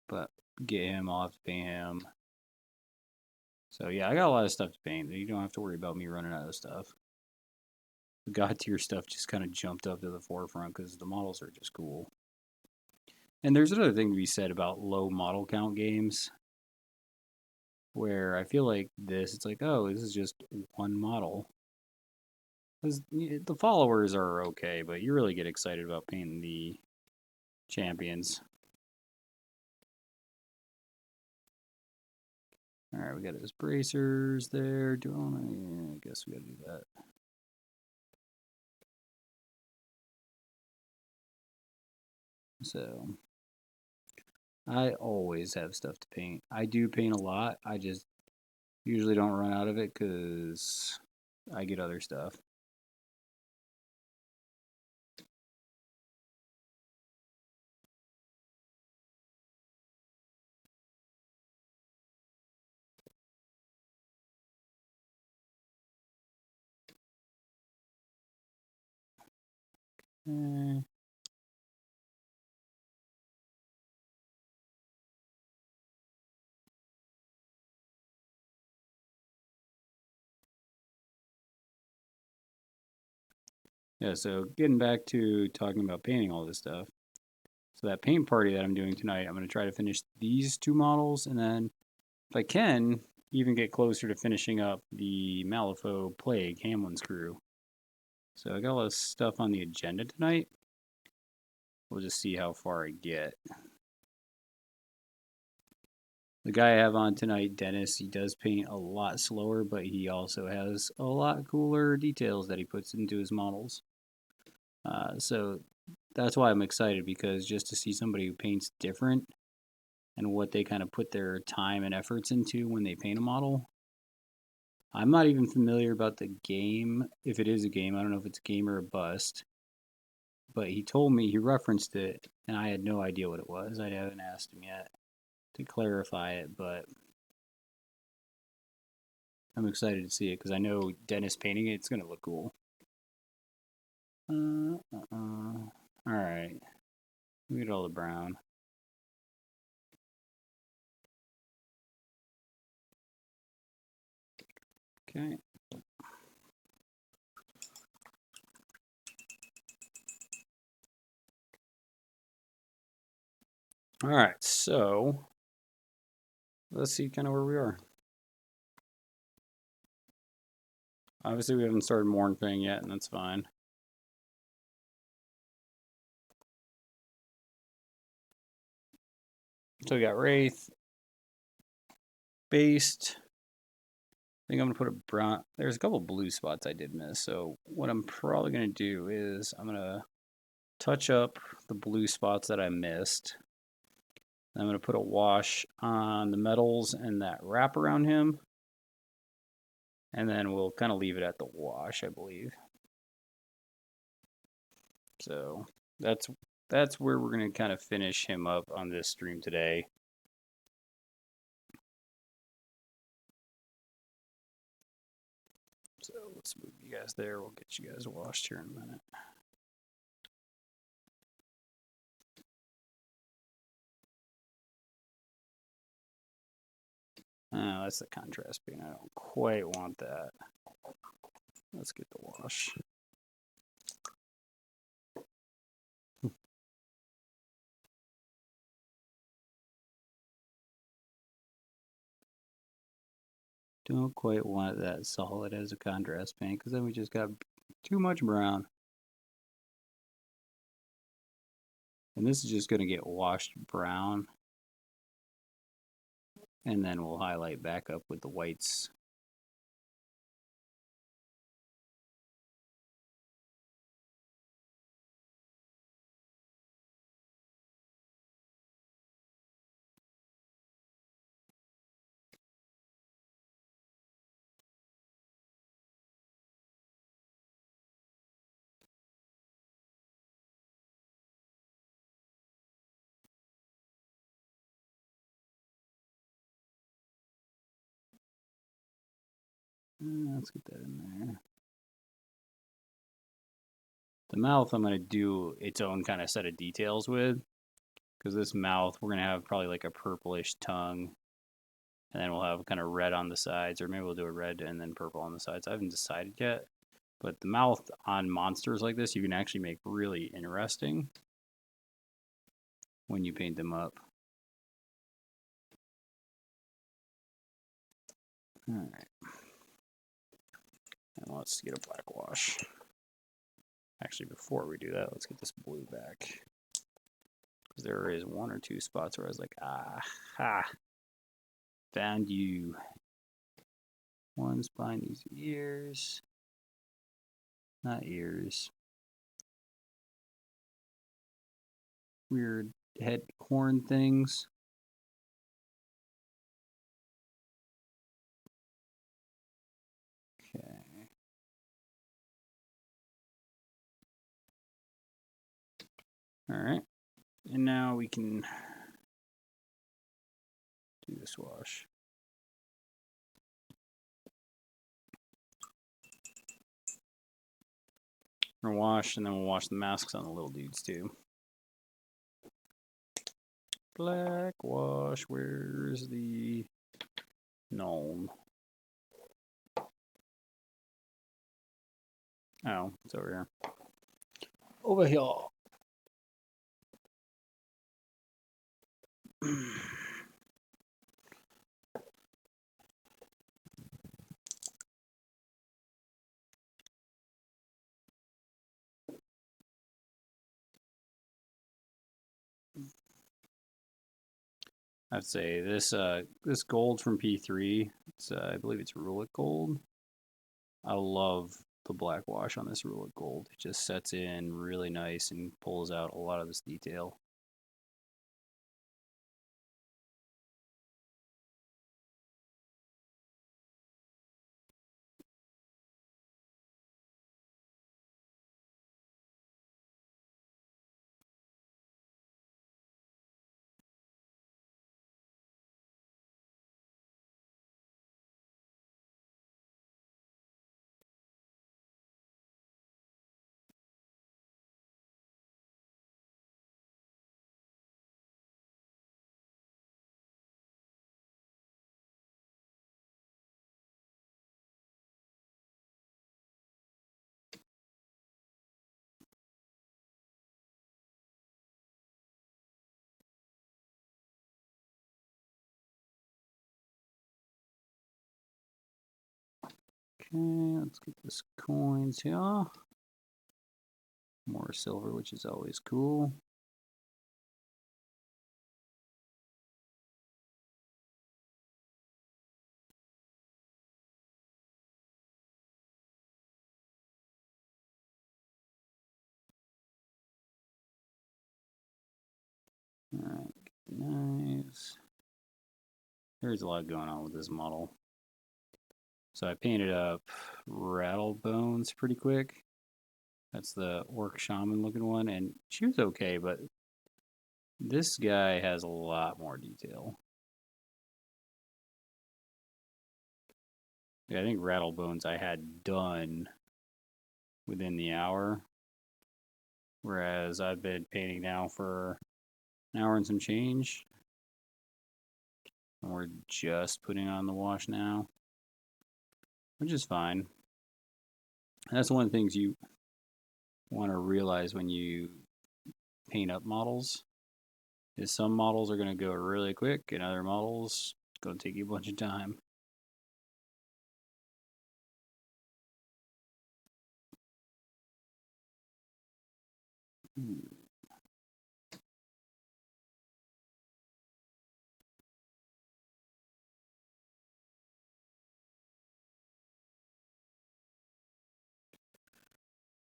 Speaker 1: But get him, I'll have to paint him. So yeah, I got a lot of stuff to paint. You don't have to worry about me running out of stuff. the Godtear stuff just kind of jumped up to the forefront because the models are just cool. And there's another thing to be said about low model count games, where I feel like it's like, oh, this is just one model. Because the followers are okay, but you really get excited about painting the champions. All right, we got his bracers there. I guess we got to do that. So, I always have stuff to paint. I do paint a lot. I just usually don't run out of it because I get other stuff. Eh. Yeah, so getting back to talking about painting all this stuff. So that paint party that I'm doing tonight, I'm going to try to finish these two models, and then if I can, even get closer to finishing up the Malifaux Plague Hamlin's crew. So I got a lot of stuff on the agenda tonight. We'll just see how far I get. The guy I have on tonight, Dennis, he does paint a lot slower, but he also has a lot cooler details that he puts into his models. So that's why I'm excited, because just to see somebody who paints different and what they kind of put their time and efforts into when they paint a model. I'm not even familiar about the game, if it is a game. I don't know if it's a game or a bust. But he told me, he referenced it, and I had no idea what it was. I haven't asked him yet to clarify it, but I'm excited to see it because I know Dennis painting it, it's going to look cool. Alright. Look at all the brown. Okay. Alright, so let's see kind of where we are. Obviously, we haven't started Mournblade yet, and that's fine. So we got Wraith. Based. I think I'm going to put a brown. There's a couple blue spots I did miss. So what I'm probably going to do is I'm going to touch up the blue spots that I missed. I'm going to put a wash on the metals and that wrap around him. And then we'll kind of leave it at the wash, I believe. So that's where we're going to kind of finish him up on this stream today. So let's move you guys there. We'll get you guys washed here in a minute. That's the contrast paint. I don't quite want that. Let's get the wash. Don't quite want that solid as a contrast paint, because then we just got too much brown. And this is just going to get washed brown. And then we'll highlight back up with the whites. Let's get that in there. The mouth I'm going to do its own kind of set of details with, because this mouth, we're going to have probably like a purplish tongue, and then we'll have kind of red on the sides, or maybe we'll do a red and then purple on the sides. I haven't decided yet, But the mouth on monsters like this, you can actually make really interesting when you paint them up. All right. And let's get a black wash. Actually, before we do that, let's get this blue back. Because there is one or two spots where I was like, ha, found you. One's behind these ears. Not ears. Weird head horn things. Okay. All right. And now we can do this wash. We're gonna wash, and then we'll wash the masks on the little dudes too. Black wash, where's the gnome? Oh, it's over here. Over here. I'd say this this gold from P3. It's I believe it's Rullet gold. I love the black wash on this Rullet gold. It just sets in really nice and pulls out a lot of this detail. Okay, let's get this coins here. More silver, which is always cool. Alright, nice. There's a lot going on with this model. So I painted up Rattlebones pretty quick. That's the orc shaman looking one, and she was okay, but this guy has a lot more detail. Yeah, I think Rattlebones I had done within the hour, whereas I've been painting now for an hour and some change. And we're just putting on the wash now, which is fine. That's one of the things you want to realize when you paint up models, is some models are going to go really quick and other models going to take you a bunch of time.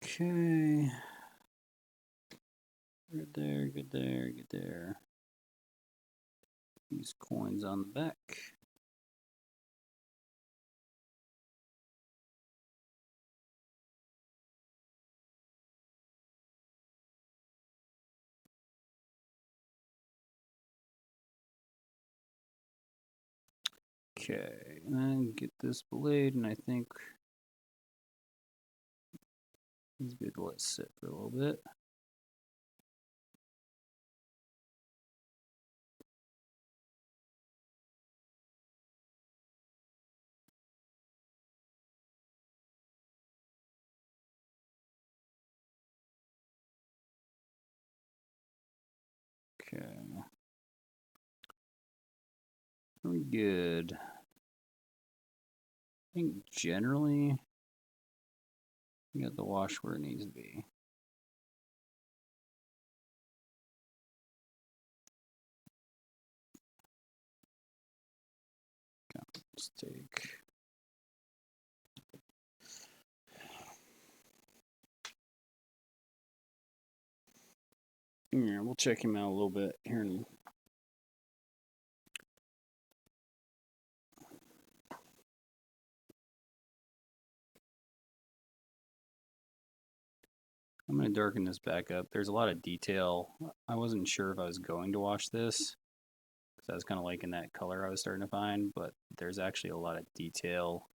Speaker 1: Okay. Good there, good there, good there. These coins on the back. Okay, and then get this blade, and I think it's good to let it sit for a little bit. Okay. Pretty good. I think generally you got the wash where it needs to be. Okay, let's take. Yeah, we'll check him out a little bit here. I'm going to darken this back up. There's a lot of detail. I wasn't sure if I was going to wash this because I was kind of liking that color I was starting to find, but there's actually a lot of detail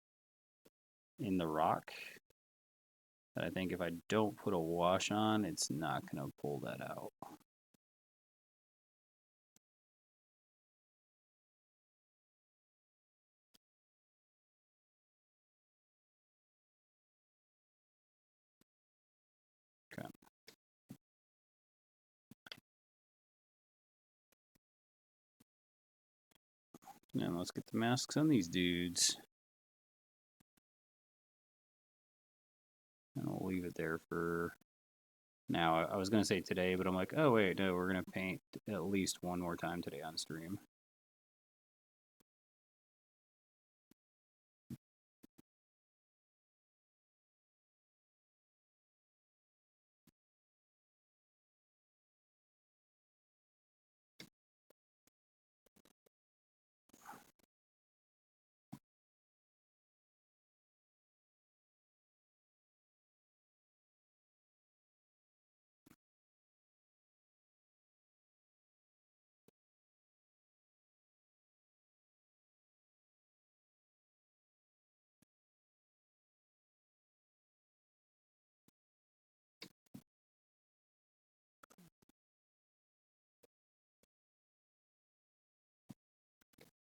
Speaker 1: in the rock that I think if I don't put a wash on, it's not going to pull that out. Okay. Now let's get the masks on these dudes. And we'll leave it there for now. I was going to say today, but I'm like, oh wait, no, we're going to paint at least one more time today on stream.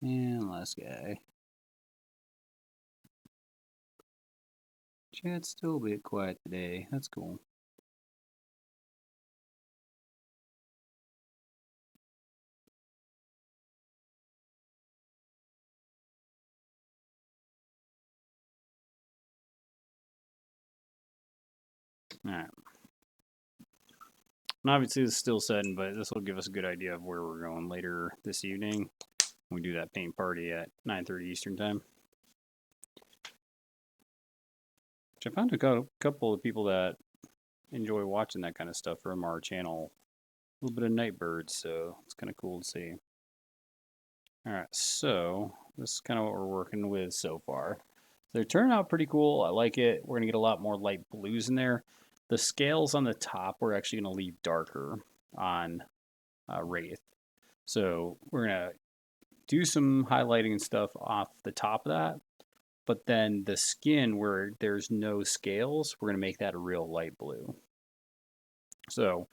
Speaker 1: And last guy. Chat's still a bit quiet today. That's cool. Alright. And obviously this is still setting, but this will give us a good idea of where we're going later this evening. We do that paint party at 9:30 Eastern time. Which I found a couple of people that enjoy watching that kind of stuff from our channel. A little bit of Nightbirds, so it's kind of cool to see. Alright, so this is kind of what we're working with so far. They're turning out pretty cool. I like it. We're going to get a lot more light blues in there. The scales on the top we're actually going to leave darker on Wraith. So we're going to do some highlighting and stuff off the top of that. But then the skin where there's no scales, we're going to make that a real light blue. So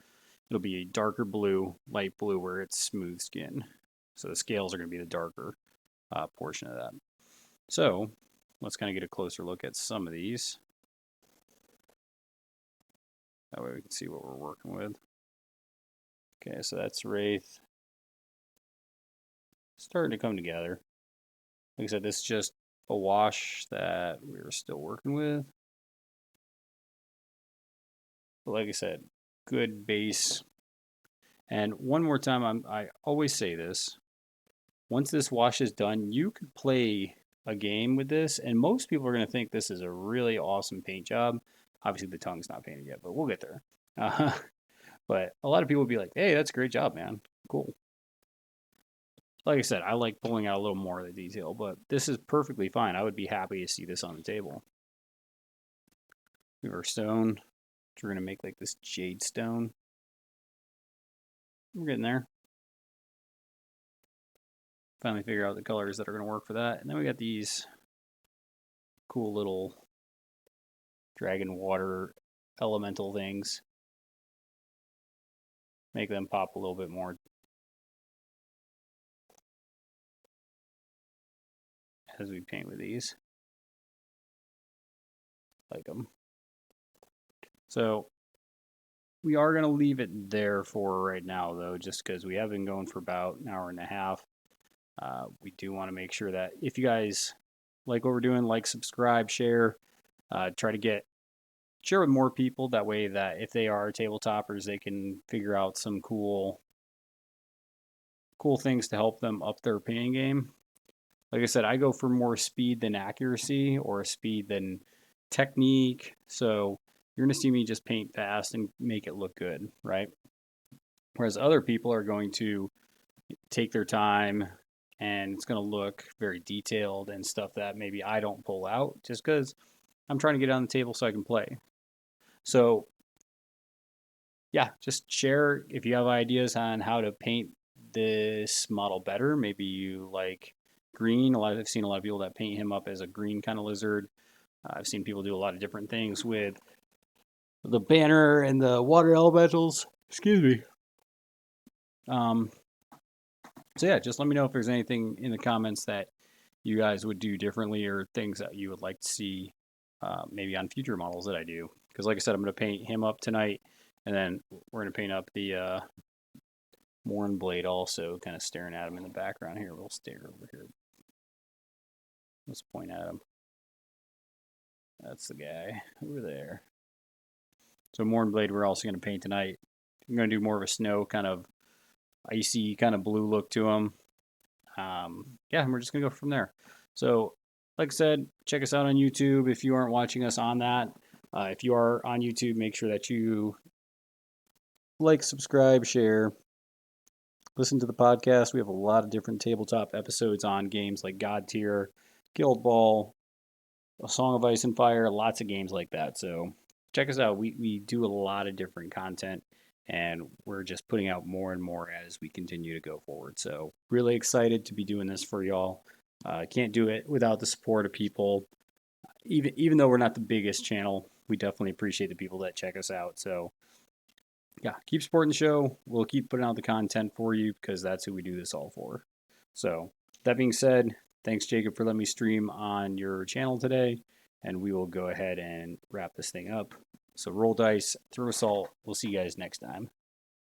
Speaker 1: it'll be a darker blue, light blue where it's smooth skin. So the scales are going to be the darker portion of that. So let's kind of get a closer look at some of these. That way we can see what we're working with. Okay, so that's Wraith. Starting to come together. Like I said, this is just a wash that we're still working with. But like I said, good base. And one more time, I always say this. Once this wash is done, you could play a game with this, and most people are going to think this is a really awesome paint job. Obviously, the tongue's not painted yet, but we'll get there. But a lot of people will be like, hey, that's a great job, man. Cool. Like I said, I like pulling out a little more of the detail, but this is perfectly fine. I would be happy to see this on the table. We have our stone, which we're going to make like this jade stone. We're getting there. Finally figure out the colors that are going to work for that. And then we got these cool little dragon water elemental things. Make them pop a little bit more. As we paint with these. Like them. So we are going to leave it there for right now, though, just because we have been going for about an hour and a half. We do want to make sure that if you guys like what we're doing, like, subscribe, share, try to share with more people. That way, that if they are tabletoppers, they can figure out some cool things to help them up their painting game. Like I said, I go for more speed than accuracy, or speed than technique. So you're going to see me just paint fast and make it look good, right? Whereas other people are going to take their time, and it's going to look very detailed and stuff that maybe I don't pull out just because I'm trying to get it on the table so I can play. So yeah, just share if you have ideas on how to paint this model better. Maybe you like green. I've seen a lot of people that paint him up as a green kind of lizard. I've seen people do a lot of different things with the banner and the water elementals. Excuse me. So yeah, just let me know if there's anything in the comments that you guys would do differently, or things that you would like to see maybe on future models that I do. Because like I said, I'm going to paint him up tonight, and then we're going to paint up the Mournblade also, kind of staring at him in the background here. We'll stare over here. Let's point at him. That's the guy over there. So Mournblade we're also going to paint tonight. I'm going to do more of a snow kind of icy kind of blue look to him. Yeah, and we're just going to go from there. So like I said, check us out on YouTube if you aren't watching us on that. If you are on YouTube, make sure that you like, subscribe, share, listen to the podcast. We have a lot of different tabletop episodes on games like Godtear, Guild Ball, A Song of Ice and Fire, lots of games like that. So check us out. We do a lot of different content, and we're just putting out more and more as we continue to go forward. So really excited to be doing this for y'all. Can't do it without the support of people. Even though we're not the biggest channel, we definitely appreciate the people that check us out. So yeah, keep supporting the show. We'll keep putting out the content for you because that's who we do this all for. So that being said, thanks Jacob for letting me stream on your channel today, and we will go ahead and wrap this thing up. So roll dice, throw a salt. We'll see you guys next time.